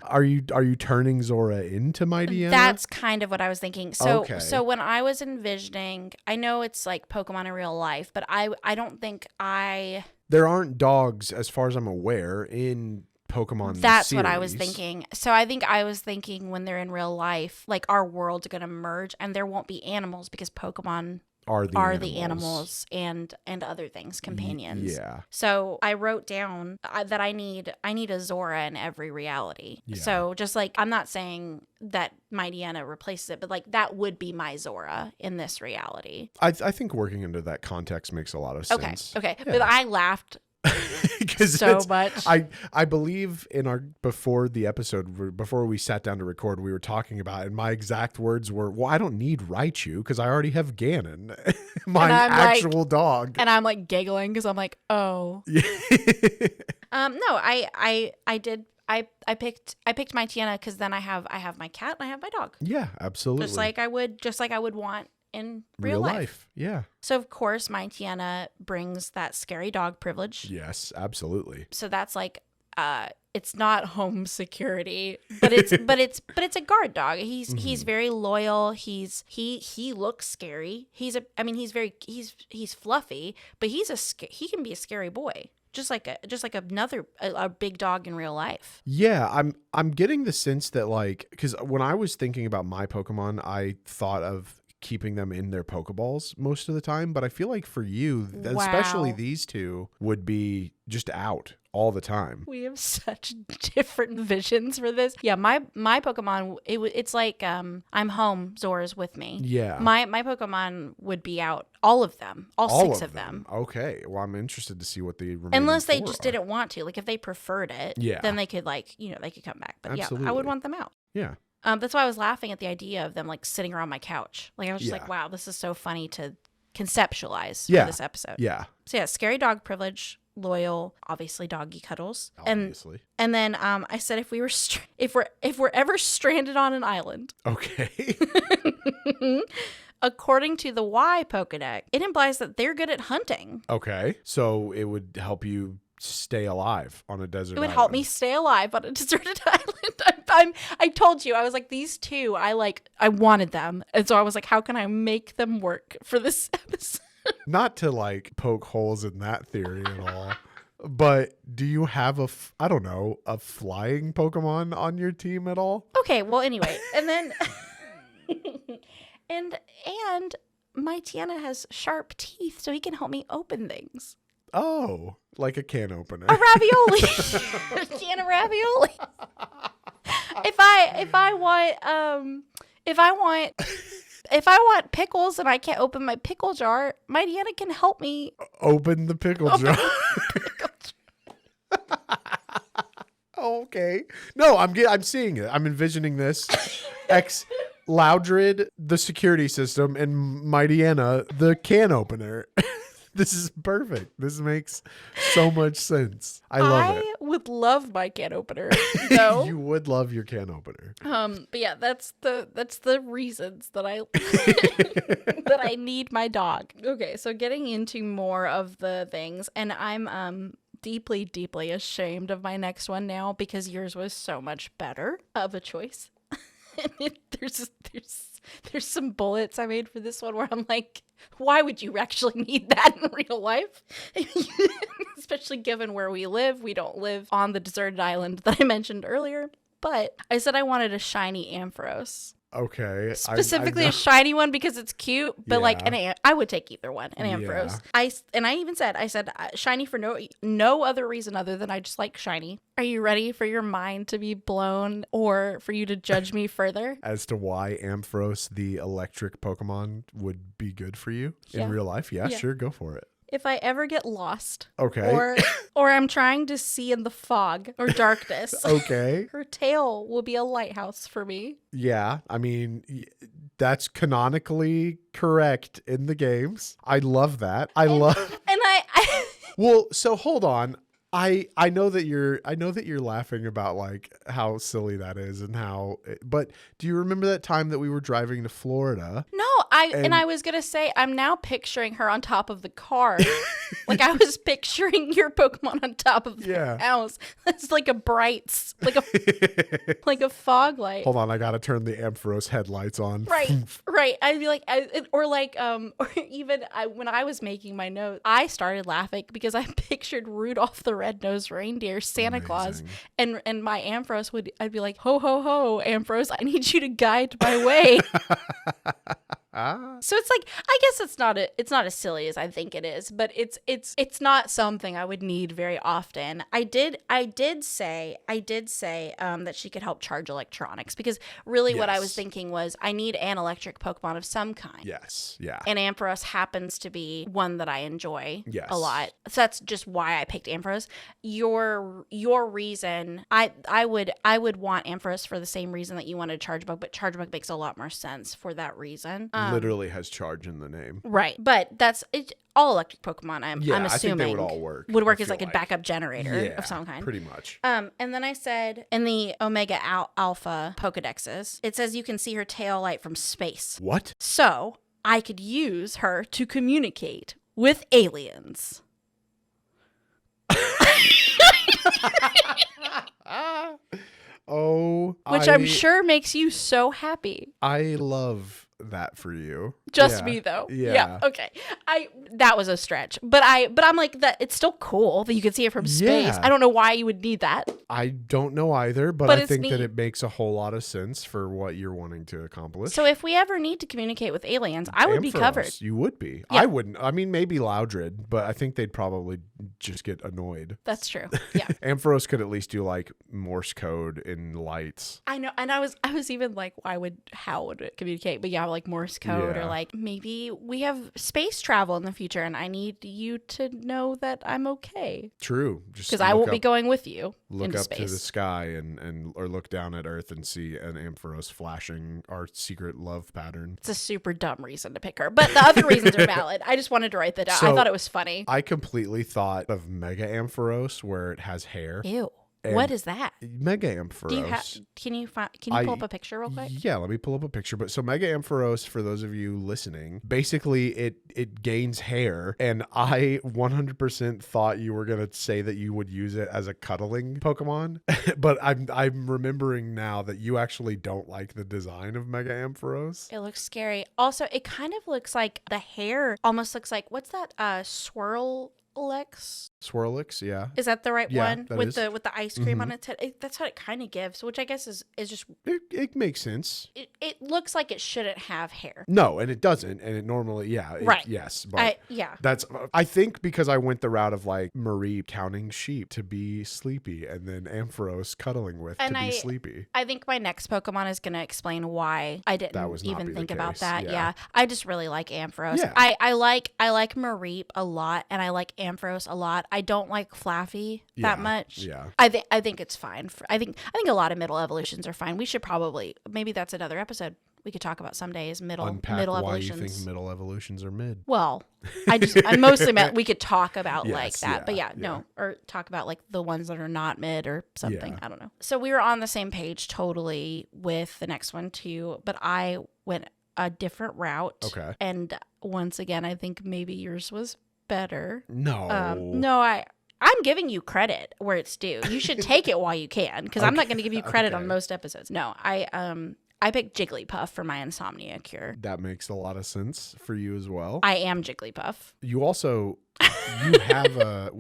are you turning Zora into Mightyena? That's kind of what I was thinking. So Okay. so when I was envisioning, I know it's like Pokemon in real life, but I don't think There aren't dogs, as far as I'm aware, in Pokemon. That's the what I was series. thinking. So I think I was thinking when they're in real life, like our world's going to merge and there won't be animals because Pokemon Are the animals and other things, companions. Yeah. So I wrote down that I need a Zora in every reality. Yeah. So just like, I'm not saying that Mightyena replaces it, but like that would be my Zora in this reality. I think working into that context makes a lot of sense. Okay. Yeah. But I laughed 'Cause so it's- much. I believe in before we sat down to record, we were talking about it, and my exact words were, well, I don't need Raichu because I already have Ganon, my And I'm actual dog. And I'm like giggling because I'm like, oh. Yeah. No, I picked my Tiana because then I have my cat and I have my dog. Yeah, absolutely. Just like I would want in real life. Yeah. So of course my Tiana brings that scary dog privilege. Yes, absolutely. So that's like it's not home security, but it's a guard dog. He's very loyal. He looks scary. He's fluffy, but he can be a scary boy. just like a big dog in real life. Yeah, I'm getting the sense that, like, because when I was thinking about my Pokemon, I thought of keeping them in their Pokeballs most of the time, but I feel like for you, especially these two, would be just out all the time. We have such different visions for this. Yeah, my Pokemon, it's like I'm home, Zora's with me. Yeah. My Pokemon would be out, all of them, all six of them. Okay, well, I'm interested to see what the remaining unless they four just are. didn't want to. Like if they preferred it, then they could they could come back. But Absolutely. yeah, I would want them out. Yeah. That's why I was laughing at the idea of them like sitting around my couch. Like I was just like, wow, this is so funny to conceptualize for this episode. Yeah. So yeah, scary dog privilege, loyal, obviously doggy cuddles. Obviously. And then I said if we're ever stranded on an island. Okay. According to the Y Pokedex, it implies that they're good at hunting. Okay. So it would help you stay alive on a desert It would island. help me stay alive on a deserted island. I told you, I was like, these two, I wanted them. And so I was like, how can I make them work for this episode? Not to like poke holes in that theory at all, but do you have a flying Pokemon on your team at all? Okay, well, anyway, and then, and my Tiana has sharp teeth, so he can help me open things. Oh, like a can opener. A ravioli. A can of ravioli. If I want pickles and I can't open my pickle jar, my Tiana can help me open the pickle jar. Okay. No, I'm seeing it. I'm envisioning this. Loudred, the security system, and Mightyena, the can opener. This is perfect. This makes so much sense. I love it. I would love my can opener, though. You would love your can opener. But yeah, that's the reasons that I that I need my dog. Okay, so getting into more of the things, and I'm deeply, deeply ashamed of my next one now because yours was so much better of a choice. And there's some bullets I made for this one where I'm like, why would you actually need that in real life? Especially given where we live. We don't live on the deserted island that I mentioned earlier. But I said I wanted a shiny Ampharos. Okay. Specifically a shiny one because it's cute, but like I would take either one, an Ampharos. Yeah. I said shiny for no other reason other than I just like shiny. Are you ready for your mind to be blown or for you to judge me further? As to why Ampharos, the electric Pokemon, would be good for you in real life? Yeah, sure, go for it. If I ever get lost, okay, or I'm trying to see in the fog or darkness, okay, her tail will be a lighthouse for me. Yeah, I mean, that's canonically correct in the games. I love that. Well, so hold on. I know that you're laughing about like how silly that is and but do you remember that time that we were driving to Florida? No, I was gonna say I'm now picturing her on top of the car. Like I was picturing your Pokemon on top of the house. It's like a brights, like a fog light. Hold on, I gotta turn the Ampharos headlights on. Right. I'd be like, or even when I was making my note, I started laughing because I pictured Rudolph the Red-Nosed Reindeer, Santa Claus, and my Ampharos I'd be like, ho ho ho, Ampharos, I need you to guide my way. So it's like, I guess it's not as silly as I think it is, but it's not something I would need very often. I did say that she could help charge electronics because really what I was thinking was I need an electric Pokemon of some kind. Yes. Yeah. And Ampharos happens to be one that I enjoy a lot. So that's just why I picked Ampharos. Your reason, I would want Ampharos for the same reason that you wanted Chargebug, but Chargebug makes a lot more sense for that reason. Literally has charge in the name. Right. But that's it. All electric Pokemon, I'm assuming, I think they would all work. Would work as like a backup generator of some kind. Pretty much. And then I said in the Omega Alpha Pokedexes, it says you can see her tail light from space. What? So I could use her to communicate with aliens. Oh, which I'm sure makes you so happy. I love that for you. Just Yeah. me though. Yeah. Okay. That was a stretch. But I'm like that. It's still cool that you can see it from space. Yeah. I don't know why you would need that. I don't know either, but I it's think that neat. it makes a whole lot of sense for what you're wanting to accomplish. So if we ever need to communicate with aliens, I would be covered. Ampharos, you would be. Yeah. I wouldn't. I mean, maybe Loudred, but I think they'd probably just get annoyed. That's true. Yeah. Ampharos could at least do like Morse code in lights. I know, and I was even like, how would it communicate? But yeah, like Morse code, Yeah. or like maybe we have space travel in the future, and I need you to know that I'm okay True. Just because I won't be going with you look into up space. to the sky and or look down at Earth and see an Ampharos flashing our secret love pattern. It's a super dumb reason to pick her, but the other reasons are valid. I just wanted to write that down. I So- thought it was funny. I completely thought of Mega Ampharos where it has hair. Ew. And What is that? Mega Ampharos. Do you have? Can you pull up a picture real quick? Yeah, let me pull up a picture. But so Mega Ampharos, for those of you listening, basically it gains hair, and I 100% thought you were gonna say that you would use it as a cuddling Pokemon, but I'm remembering now that you actually don't like the design of Mega Ampharos. It looks scary. Also, it kind of looks like the hair almost looks like, what's that? Swirlix, yeah. Is that the right Yeah, one that with is. Mm-hmm. the ice cream on its head? That's what it kind of gives, which I guess is just It makes sense. it looks like it shouldn't have hair. No, and it doesn't, and it normally, yeah, Right. yes, but Yeah. that's I think because I went the route of like Marie counting sheep to be sleepy, and then Ampharos cuddling with And to be sleepy. I think my next Pokemon is going to explain why I didn't That was not even be the think about case, that. yeah. Yeah. I just really like Ampharos. Yeah. I like Mareep a lot, and I like Ampharos a lot. I don't like Flaffy that Yeah, much. yeah. I think it's fine. I think a lot of middle evolutions are fine. We should probably, maybe that's another episode we could talk about someday, is middle Unpack middle why evolutions. you think middle evolutions are mid. Well, I mostly meant we could talk about Yes, like that, but yeah. no, or talk about like the ones that are not mid or something. Yeah. I don't know. So we were on the same page totally with the next one too, but I went a different route. Okay. And once again, I think maybe yours was better. No. No, I'm giving you credit where it's due. You should take it while you can, because I'm not going to give you credit on most episodes. No, I picked Jigglypuff for my insomnia cure. That makes a lot of sense for you as well. I am Jigglypuff. You also you have a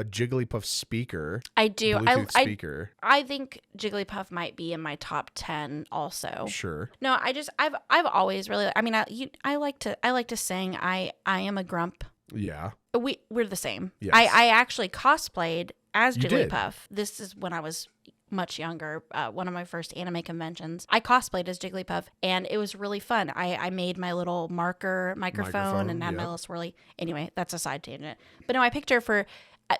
Jigglypuff speaker. I do. Bluetooth speaker. I think Jigglypuff might be in my top 10 also. Sure. No, I've always really, I mean, I like to sing. I am a grump. Yeah. We're the same. Yes. I actually cosplayed as You did. Jigglypuff. This is when I was much younger. One of my first anime conventions, I cosplayed as Jigglypuff, and it was really fun. I made my little microphone and had my yep. little swirly. Anyway, that's a side tangent. But no, I picked her for.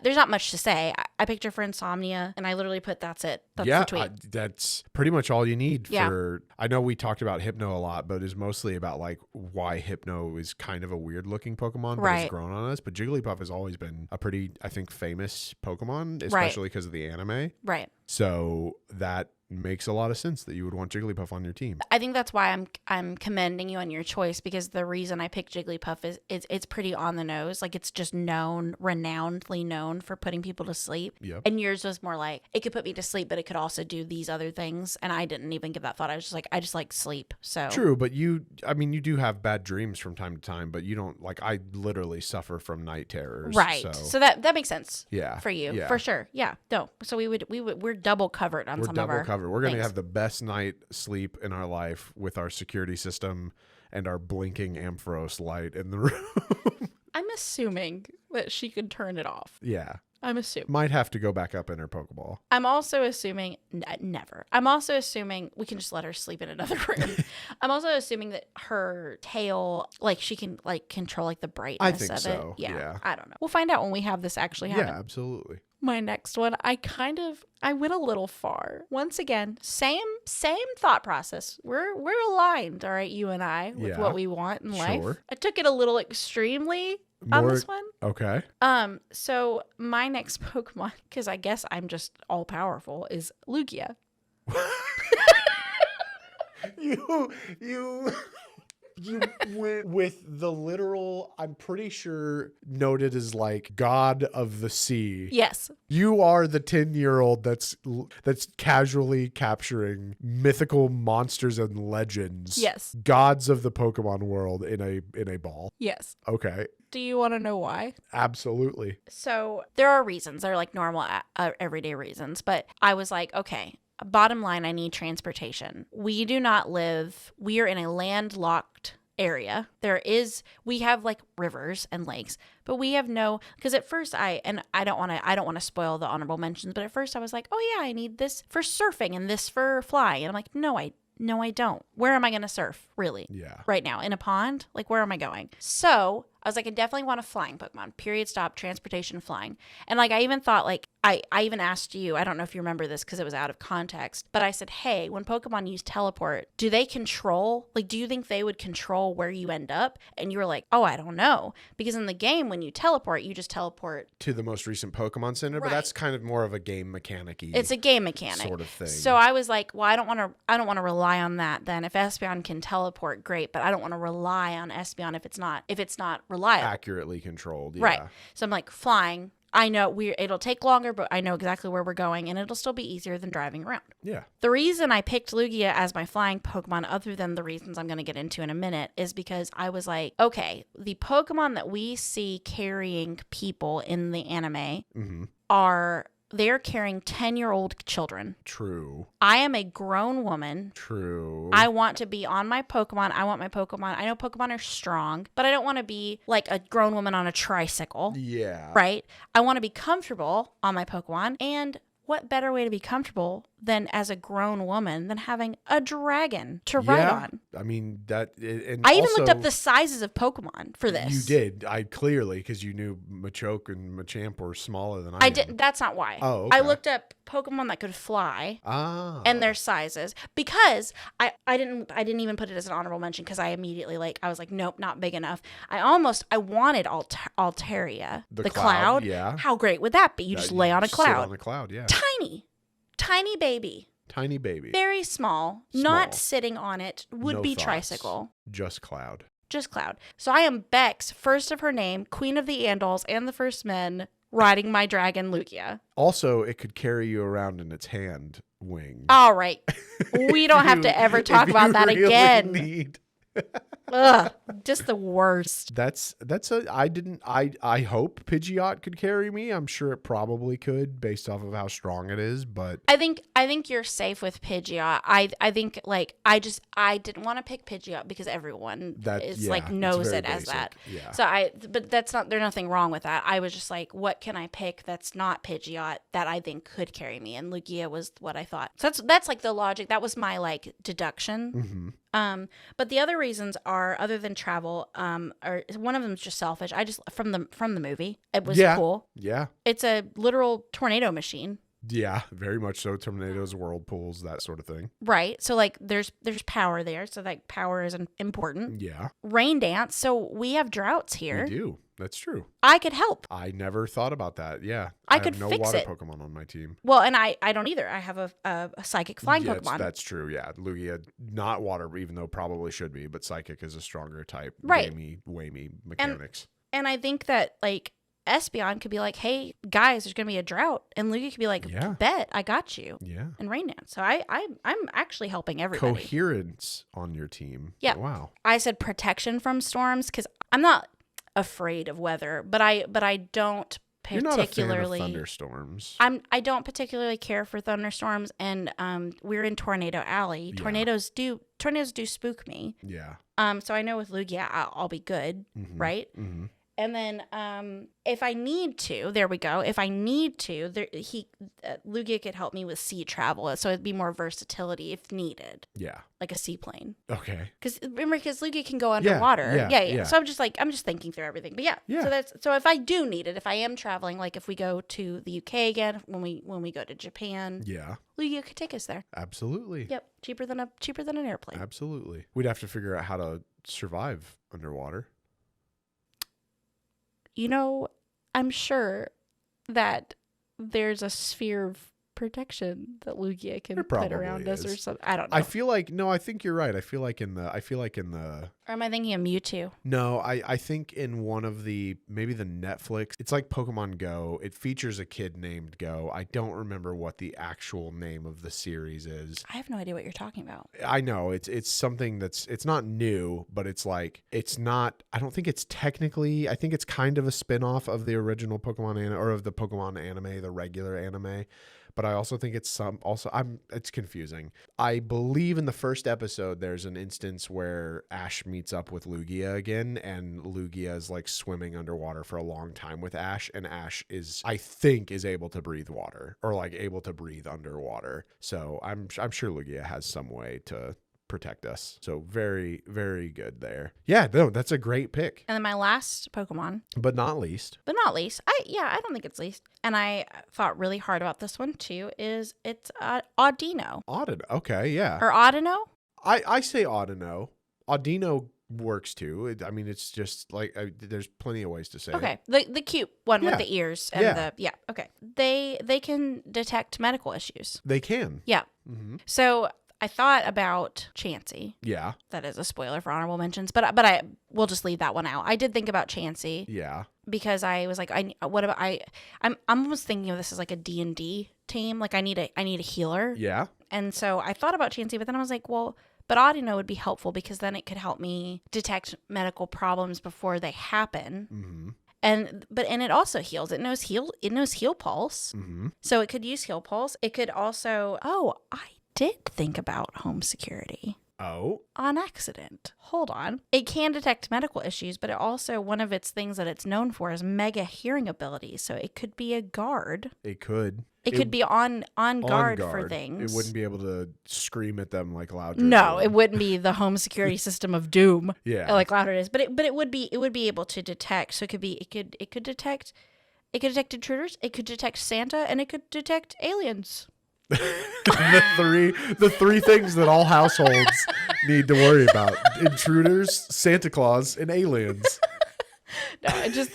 There's not much to say. I picked her for insomnia, and I literally put that's it. That's yeah, the tweet. that's pretty much all you need Yeah. for. I know we talked about Hypno a lot, but it's mostly about like why Hypno is kind of a weird looking Pokemon, but Right. it's grown on us. But Jigglypuff has always been a pretty, I think, famous Pokemon, especially because of the anime. Right. So that makes a lot of sense that you would want Jigglypuff on your team. I think that's why I'm commending you on your choice, because the reason I picked Jigglypuff is it's pretty on the nose. Like, it's just renownedly known for putting people to sleep. Yep. And yours was more like, it could put me to sleep, but it could also do these other things. And I didn't even give that thought. I was just like, I just like sleep. So True, but you do have bad dreams from time to time, but you don't, like, I literally suffer from night terrors. Right. So that makes sense. Yeah. For you. Yeah. For sure. Yeah. No. So we're double covered on We're some double of our covered. We're going to things. have the best night sleep in our life with our security system and our blinking Ampharos light in the room. I'm assuming that she could turn it off. Yeah. I'm assuming. Might have to go back up in her Pokeball. I'm also assuming never. I'm also assuming we can just let her sleep in another room. I'm also assuming that her tail, like, she can like control like the brightness I think of so, it. yeah. I don't know. We'll find out when we have this actually happen. Yeah, absolutely. My next one, I went a little far. Once again, same thought process. We're aligned, all right, you and I, with Yeah. what we want in life. Sure. I took it a little extremely on this one. Okay. So my next Pokemon, because I guess I'm just all powerful, is Lugia. You You went with the literal, I'm pretty sure, noted as like God of the sea. Yes. You are the 10-year-old that's casually capturing mythical monsters and legends. Yes. Gods of the Pokemon world in a ball. Yes. Okay. Do you want to know why? Absolutely. So there are reasons. They're like normal, everyday reasons. But I was like, okay, bottom line, I need transportation. We are in a landlocked area. We have like rivers and lakes, but we have because at first I don't want to spoil the honorable mentions, but at first I was like, oh yeah, I need this for surfing and this for flying. And I'm like, no, I don't. Where am I going to surf, really? Yeah. Right now? In a pond? Like, where am I going? So I was like, I definitely want a flying Pokemon. Period, stop, transportation, flying. And like, I even thought, like, I even asked you, I don't know if you remember this because it was out of context, but I said, hey, when Pokemon use teleport, do they control, like, do you think they would control where you end up? And you were like, oh, I don't know. Because in the game, when you teleport, you just teleport to the most recent Pokemon Center, but that's kind of more of a game mechanic-y. It's a game mechanic sort of thing. So I was like, well, I don't want to rely on that then. If Espeon can teleport, great, but I don't want to rely on Espeon if it's not reliable. Accurately controlled, yeah. Right. So I'm like, flying. I know it'll take longer, but I know exactly where we're going, and it'll still be easier than driving around. Yeah. The reason I picked Lugia as my flying Pokemon, other than the reasons I'm going to get into in a minute, is because I was like, okay, the Pokemon that we see carrying people in the anime they're carrying 10-year-old children. True. I am a grown woman. True. I want to be on my Pokemon. I want my Pokemon. I know Pokemon are strong, but I don't want to be like a grown woman on a tricycle. Yeah. Right? I want to be comfortable on my Pokemon. And what better way to be comfortable than as a grown woman than having a dragon to ride on? I mean, that... And I even looked up the sizes of Pokemon for this. You did. I clearly, because you knew Machoke and Machamp were smaller than I am. did. That's not why. Oh, okay. I looked up Pokemon that could fly and their sizes because I didn't even put it as an honorable mention because I immediately I was like, nope, not big enough. I wanted Altaria, the cloud. Yeah. How great would that be? You just lay on a cloud. Sit on a cloud, yeah. Tiny baby. Tiny baby. Very small. Not sitting on it. Would be tricycle. Just cloud. So I am Bex, first of her name, Queen of the Andals and the First Men, riding my dragon Lugia. Also, it could carry you around in its hand wing. All right. We don't have to ever talk about that again. Ugh, just the worst. I hope Pidgeot could carry me. I'm sure it probably could based off of how strong it is, but I think you're safe with Pidgeot. I think I didn't want to pick Pidgeot because everyone knows it as that. Yeah. So but there's nothing wrong with that. I was just like, what can I pick that's not Pidgeot that I think could carry me? And Lugia was what I thought. So that's like the logic. That was my deduction. Mm-hmm. But the other reasons are, other than travel, or one of them is just selfish. I just from the movie, it was cool. Yeah, it's a literal tornado machine. Yeah, very much so. Tornadoes, whirlpools, that sort of thing. Right. So there's power there. So power is important. Yeah. Rain dance. So we have droughts here. We do. That's true. I could help. I never thought about that. Yeah. I could have no fix water it. Pokemon on my team. Well, and I don't either. I have a psychic flying Pokemon. That's true. Yeah. Lugia, not water, even though probably should be, but psychic is a stronger type. Right. Way mechanics. And I think that Espeon could be like, hey guys, there's gonna be a drought, and Lugia could be like, bet, I got you. Yeah. And Rain Dance. So I'm actually helping everybody. Coherence on your team. Yeah. Wow. I said protection from storms because I'm not afraid of weather, but I don't particularly. You're not a fan of thunderstorms. I don't particularly care for thunderstorms, and we're in Tornado Alley. Yeah. Tornadoes do spook me. Yeah. So I know with Lugia I'll be good, right? Mm-hmm. And then if I need to, there we go. If I need to, Lugia could help me with sea travel, so it'd be more versatility if needed. Yeah. Like a seaplane. Okay. Because Lugia can go underwater. Yeah. So I'm just thinking through everything. But yeah. So if I do need it, if I am traveling, like if we go to the UK again, when we go to Japan, Lugia could take us there. Absolutely. Yep. Cheaper than an airplane. Absolutely. We'd have to figure out how to survive underwater. I'm sure that there's a sphere of protection that Lugia can There put probably around us or is. something. I don't know. I feel like no. I think you're right. I feel like in the. Or am I thinking of Mewtwo? No, I think in one of maybe the Netflix. It's like Pokemon Go. It features a kid named Go. I don't remember what the actual name of the series is. I have no idea what you're talking about. I know it's something it's not new, but it's like it's not. I don't think it's technically. I think it's kind of a spin-off of the original Pokemon or of the Pokemon anime, the regular anime. But I also think it's it's confusing. I believe in the first episode, there's an instance where Ash meets up with Lugia again, and Lugia is like swimming underwater for a long time with Ash, and Ash I think is able to breathe water or like able to breathe underwater. So I'm sure Lugia has some way to protect us. So very, very good there. Yeah, no, that's a great pick. And then my last Pokemon, But not least, I don't think it's least. And I thought really hard about this one too. It's Audino. Audino. Okay, yeah. Or Audino? I say Audino. Audino works too. I mean, it's just like there's plenty of ways to say Okay, it. the cute one Yeah. with the ears and Yeah. okay. They can detect medical issues. They can. Yeah. Mm-hmm. So I thought about Chansey. Yeah. That is a spoiler for honorable mentions, but we'll just leave that one out. I did think about Chansey. Yeah. Because I was like, I'm almost thinking of this as like a D&D team. Like I need a healer. Yeah. And so I thought about Chansey, but then I was like, well, but Audino would be helpful because then it could help me detect medical problems before they happen. Mm-hmm. And it also heals. It knows heal pulse. Mm-hmm. So it could use heal pulse. It could also, I did think about home security. Oh. On accident. Hold on. It can detect medical issues, but it also, one of its things that it's known for is mega hearing abilities. So it could be a guard. It could. It could be on guard for things. It wouldn't be able to scream at them like Loudred. No, it wouldn't be the home security system of doom. Yeah. Like Loudred is. But it would be able to detect. So it could detect intruders, it could detect Santa, and it could detect aliens. the three things that all households need to worry about: intruders, Santa Claus, and aliens. No, just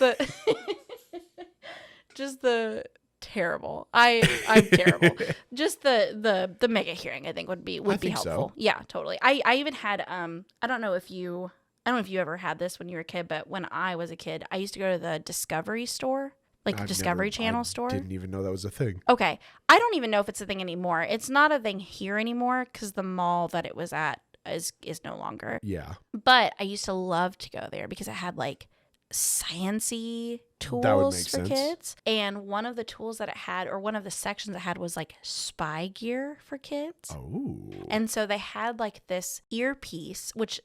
the terrible. I'm terrible. Just the mega hearing I think would be helpful. So. Yeah, totally. I even had I don't know if you ever had this when you were a kid, but when I was a kid, I used to go to the Discovery store. Like Discovery Channel store. Didn't even know that was a thing. Okay. I don't even know if it's a thing anymore. It's not a thing here anymore because the mall that it was at is no longer. Yeah. But I used to love to go there because it had like science-y tools for kids. And one of the tools that it had, or one of the sections it had, was like spy gear for kids. Oh. And so they had like this earpiece, which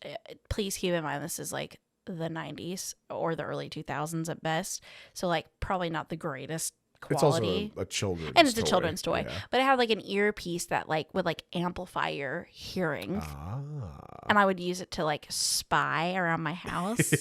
please keep in mind, this is like the 90s or the early 2000s at best, so like probably not the greatest quality. It's also a children's and it's toy. a children's toy, yeah. but it had like an earpiece that like would like amplify your hearing. And I would use it to like spy around my house.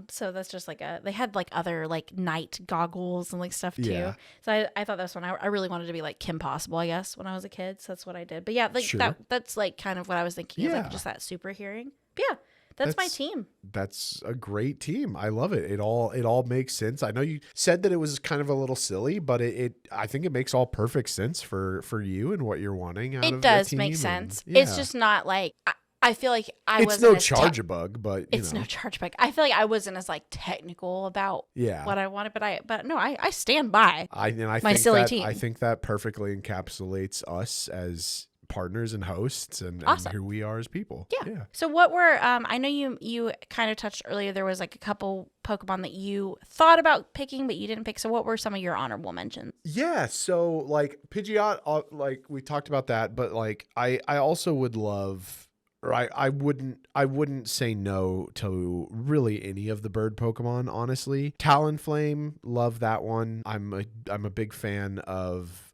So that's just like they had like other like night goggles and like stuff too. Yeah. So I thought that's when I really wanted to be like Kim Possible, I guess, when I was a kid. So that's what I did. But yeah, like Sure. that's like kind of what I was thinking of, like just that super hearing. But yeah. That's my team. That's a great team. I love it. It all makes sense. I know you said that it was kind of a little silly, but I think it makes all perfect sense for you and what you're wanting out of the team. It does make sense. Yeah. It's just not like I feel like it's no charge-a-bug, but it's no charge-a-bug. I feel like I wasn't as like technical about what I wanted, but no, I stand by my silly team. I think that perfectly encapsulates us as partners and hosts and who we are as people. Yeah. So what were I know you kind of touched earlier, there was like a couple Pokemon that you thought about picking but you didn't pick. So what were some of your honorable mentions? Yeah, so like Pidgeot, like we talked about that, but like I also would love, or I wouldn't say no to really any of the bird Pokemon, honestly. Talonflame, love that one. I'm a big fan of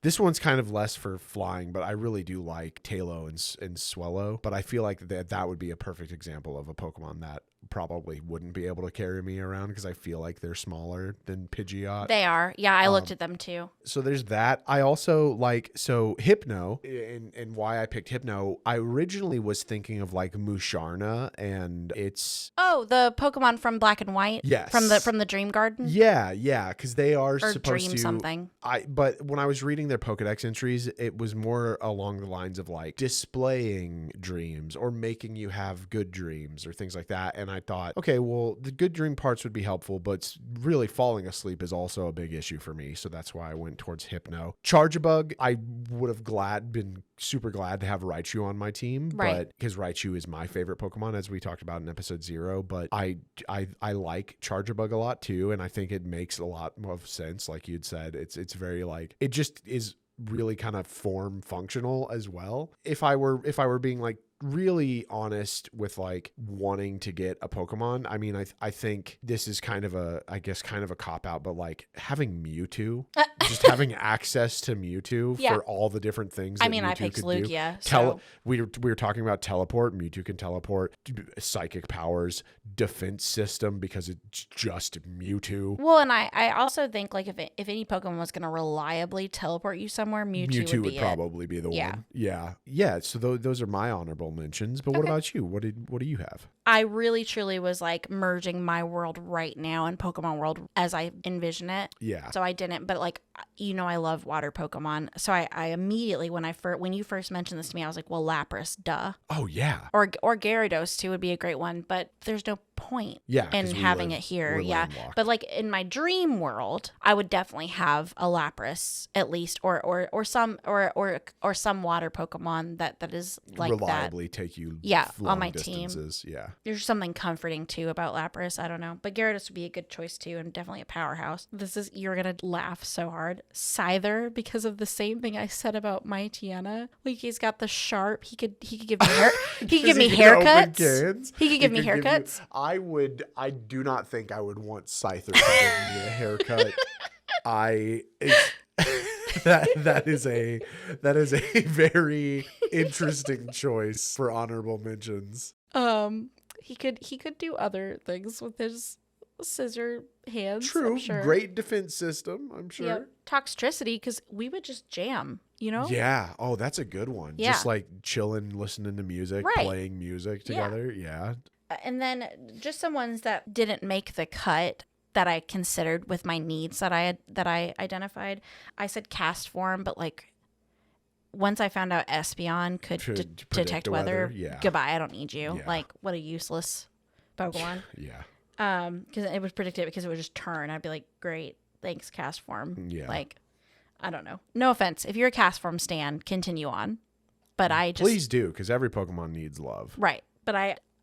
this one's kind of less for flying, but I really do like Tailo and Swellow. But I feel like that would be a perfect example of a Pokemon that probably wouldn't be able to carry me around because I feel like they're smaller than Pidgeot. They are. Yeah, I looked at them too. So there's that. I also Hypno, and why I picked Hypno, I originally was thinking of like Musharna, and it's... Oh, the Pokemon from Black and White? Yes. From the Dream Garden? Yeah, because they are or supposed Dream to... something. But when I was reading their Pokedex entries, it was more along the lines of like displaying dreams or making you have good dreams or things like that. And I thought, okay, well, the good dream parts would be helpful, but really falling asleep is also a big issue for me. So that's why I went towards Hypno. Charjabug, I would have been super glad to have Raichu on my team, but because Raichu is my favorite Pokemon, as we talked about in episode 0. But I like Charjabug a lot too, and I think it makes a lot of sense. Like you'd said, it's very like, it just is really kind of form functional as well. If I were being like really honest with like wanting to get a Pokemon, I mean, I think this is kind of a cop out, but like having Mewtwo, just having access to Mewtwo for all the different things. I mean, Mewtwo I picked Lugia. We were talking about teleport. Mewtwo can teleport, psychic powers, defense system because it's just Mewtwo. Well, and I also think like if any Pokemon was going to reliably teleport you somewhere, Mewtwo would probably be the one. Yeah. So those are my honorable mentions. But what about you? What do you have? I really truly was like merging my world right now in Pokemon World as I envision it. Yeah. So I didn't, but like, I love water Pokemon. So I immediately, when you first mentioned this to me, I was like, well, Lapras, duh. Oh yeah. Or Gyarados too would be a great one, but there's no point in having it here. Yeah. Landlocked. But like in my dream world, I would definitely have a Lapras at least, or some water Pokemon that is like reliably take you on my distances. team. Yeah. There's something comforting too about Lapras. I don't know, but Gyarados would be a good choice too, and definitely a powerhouse. You're gonna laugh so hard. Scyther, because of the same thing I said about Mightyena. Like he's got the sharp. He could give me he could give me haircuts. He could give me haircuts. I do not think I would want Scyther to give me a haircut. That is a very interesting choice for honorable mentions. He could do other things with his scissor hands. True. I'm sure. Great defense system, I'm sure. Yep. Toxtricity, because we would just jam, Yeah. Oh, that's a good one. Yeah. Just like chilling, listening to music, playing music together. Yeah. And then just some ones that didn't make the cut that I considered with my needs that I identified. I said cast form, but like once I found out Espeon could detect weather, goodbye, I don't need you. Yeah. Like, what a useless Pokemon. Yeah. Because it would predict it because it would just turn. I'd be like, great, thanks, cast form. Yeah. Like, I don't know. No offense. If you're a cast form stan, continue on. But I just... Please do, because every Pokemon needs love. Right. But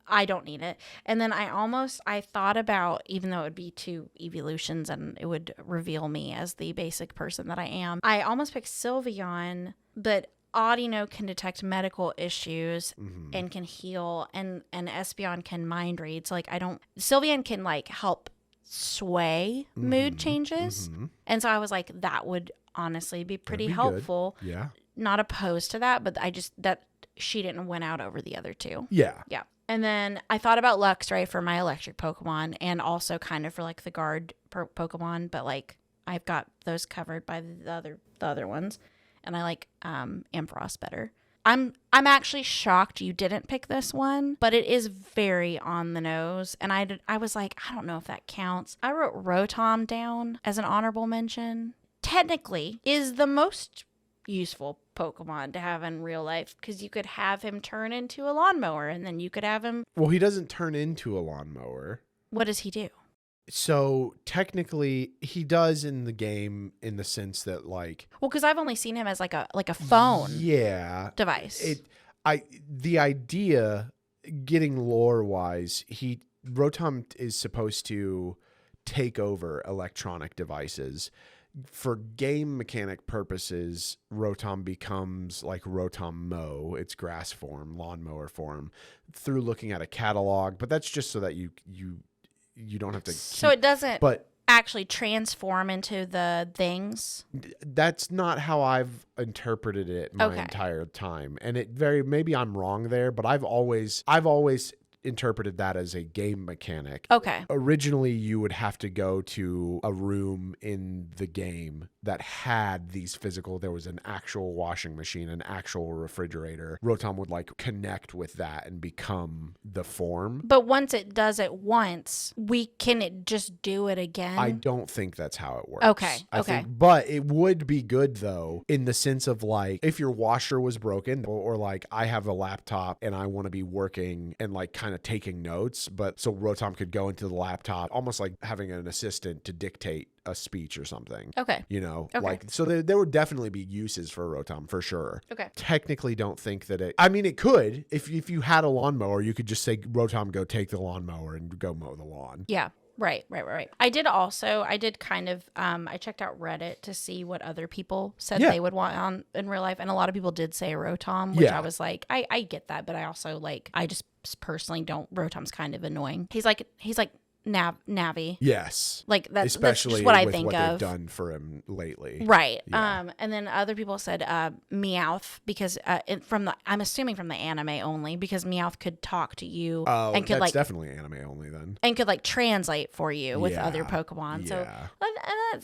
I don't need it. And then I thought about, even though it would be 2 evolutions and it would reveal me as the basic person that I am, I almost picked Sylveon, but Audino can detect medical issues and can heal, and Espeon can mind read. So like Sylveon can like help sway mood changes. And so I was like, that would honestly be pretty helpful. Good. Yeah. Not opposed to that, but that she didn't win out over the other 2. Yeah. Yeah. And then I thought about Luxray for my electric Pokemon and also kind of for like the guard Pokemon, but like I've got those covered by the other ones. And I like Ampharos better. I'm actually shocked you didn't pick this one, but it is very on the nose. And I was like, I don't know if that counts. I wrote Rotom down as an honorable mention. Technically, is the most useful Pokemon to have in real life because you could have him turn into a lawnmower and then you could have him. Well, he doesn't turn into a lawnmower. What does he do? So technically he does in the game in the sense that like, well, because I've only seen him as like a phone device. The idea, getting lore wise, Rotom is supposed to take over electronic devices. For game mechanic purposes, Rotom becomes like Rotom Mow, its grass form, lawnmower form, through looking at a catalog. But that's just so that you don't have to. So it doesn't actually transform into the things. That's not how I've interpreted it my entire time, and maybe I'm wrong there, but I've always interpreted that as a game mechanic. Okay. Originally, you would have to go to a room in the game that had these physical, there was an actual washing machine, an actual refrigerator. Rotom would like connect with that and become the form. But once it does it once, can it just do it again? I don't think that's how it works. Okay. But it would be good though, in the sense of like, if your washer was broken or like I have a laptop and I want to be working and like kind of taking notes, but so Rotom could go into the laptop, almost like having an assistant to dictate a speech or something. Okay. You know, Okay. like, so there would definitely be uses for Rotom for sure. Okay. Technically don't think that it could, if you had a lawnmower, you could just say, Rotom, go take the lawnmower and go mow the lawn. Yeah. Right. I did kind of, I checked out Reddit to see what other people said they would want on in real life. And a lot of people did say Rotom, which I was like, I get that. But I also like, I just personally don't, Rotom's kind of annoying. He's like Navi. Yes. Like especially that's just what I with think what of. they've done for him lately. Right. Yeah. And then other people said Meowth because I'm assuming from the anime only, because Meowth could talk to you and could that's like definitely anime only then. and could like translate for you with Yeah. other Pokemon. So Yeah.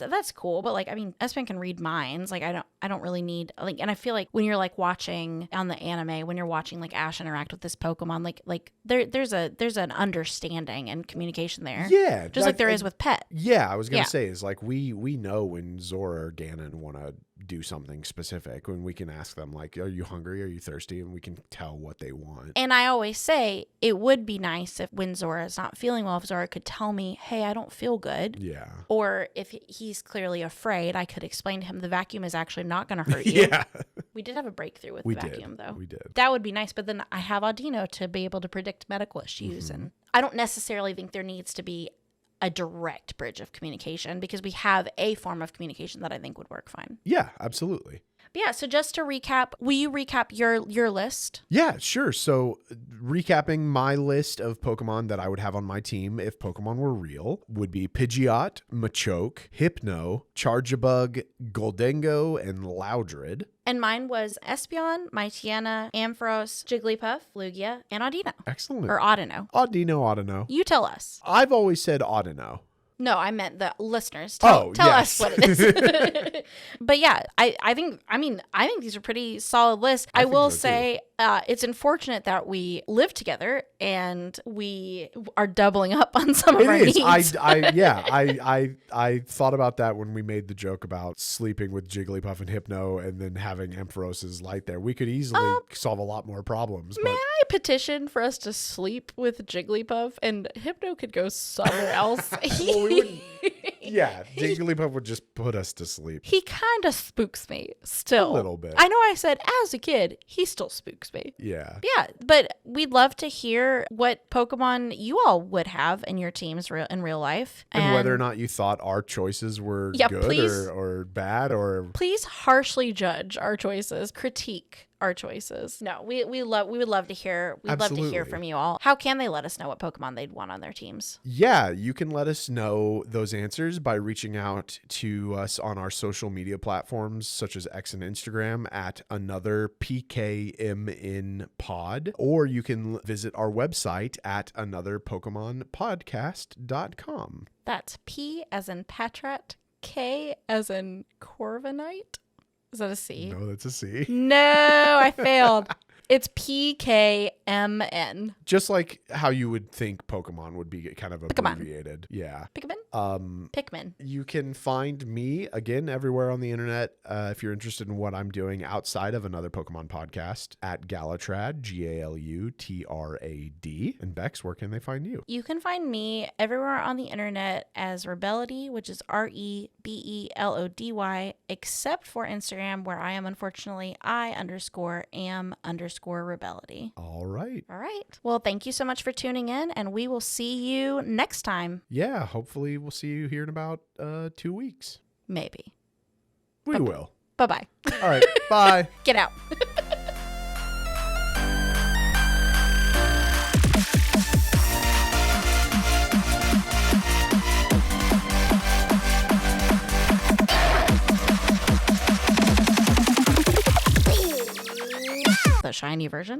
that's cool. But like, I mean, Espen can read minds. Like I don't really need like, and I feel like when you're like watching on the anime, when you're watching like Ash interact with this Pokemon, like there's an understanding and communication there. Yeah. Just like there is with Pet. Yeah, I was going to say is like we know when Zora or Ganon want to do something specific, when we can ask them like, are you hungry? Are you thirsty? And we can tell what they want. And I always say it would be nice if when Zora is not feeling well, if Zora could tell me, hey, I don't feel good. Yeah. Or if he's clearly afraid, I could explain to him the vacuum is actually not going to hurt you. Yeah. We did have a breakthrough with the vacuum, though. We did. That would be nice. But then I have Audino to be able to predict medical issues. And I don't necessarily think there needs to be a direct bridge of communication, because we have a form of communication that I think would work fine. Yeah, absolutely. But yeah, so just to recap, will you recap your list? Yeah, sure. So recapping my list of Pokemon that I would have on my team if Pokemon were real would be Pidgeot, Machoke, Hypno, Charjabug, Goldengo, and Loudred. And mine was Espeon, Mytiana, Ampharos, Jigglypuff, Lugia, and Audino. Excellent. Or Audino. Audino. You tell us. I've always said Audino. No, I meant the listeners. Tell us what it is. But yeah, I think these are pretty solid lists. I will say it's unfortunate that we live together and we are doubling up on some of our needs. I thought about that when we made the joke about sleeping with Jigglypuff and Hypno and then having Ampharos's light there. We could easily solve a lot more problems. May I petition for us to sleep with Jigglypuff and Hypno could go somewhere else? Well, we wouldn't. Yeah, Jigglypuff would just put us to sleep. He kind of spooks me still. A little bit. I know I said as a kid, he still spooks me. Yeah. Yeah, but we'd love to hear what Pokemon you all would have in your teams in real life. And whether or not you thought our choices were good or bad or... Please harshly judge our choices. Critique our choices. No, we would love to hear. We'd love to hear from you all. How can they let us know what Pokemon they'd want on their teams? Yeah, you can let us know those answers by reaching out to us on our social media platforms such as X and Instagram at Another PKMN Pod, or you can visit our website at anotherpokemonpodcast.com. That's P as in Patrat, K as in Corviknight. Is that a C? No, that's a C. No, I failed. It's PKMN. Just like how you would think Pokemon would be kind of abbreviated. Yeah. Pikmin. You can find me, again, everywhere on the internet if you're interested in what I'm doing outside of Another Pokemon Podcast at Galutrad, Galutrad. And Bex, where can they find you? You can find me everywhere on the internet as Rebelody, which is REBELODY, except for Instagram, where I am unfortunately I_am_Rebelody. All right. Well, thank you so much for tuning in, and we will see you next time. Yeah, hopefully we'll see you here in about 2 weeks. Maybe. We will. Bye-bye. All right. Bye. Get out. The shiny version.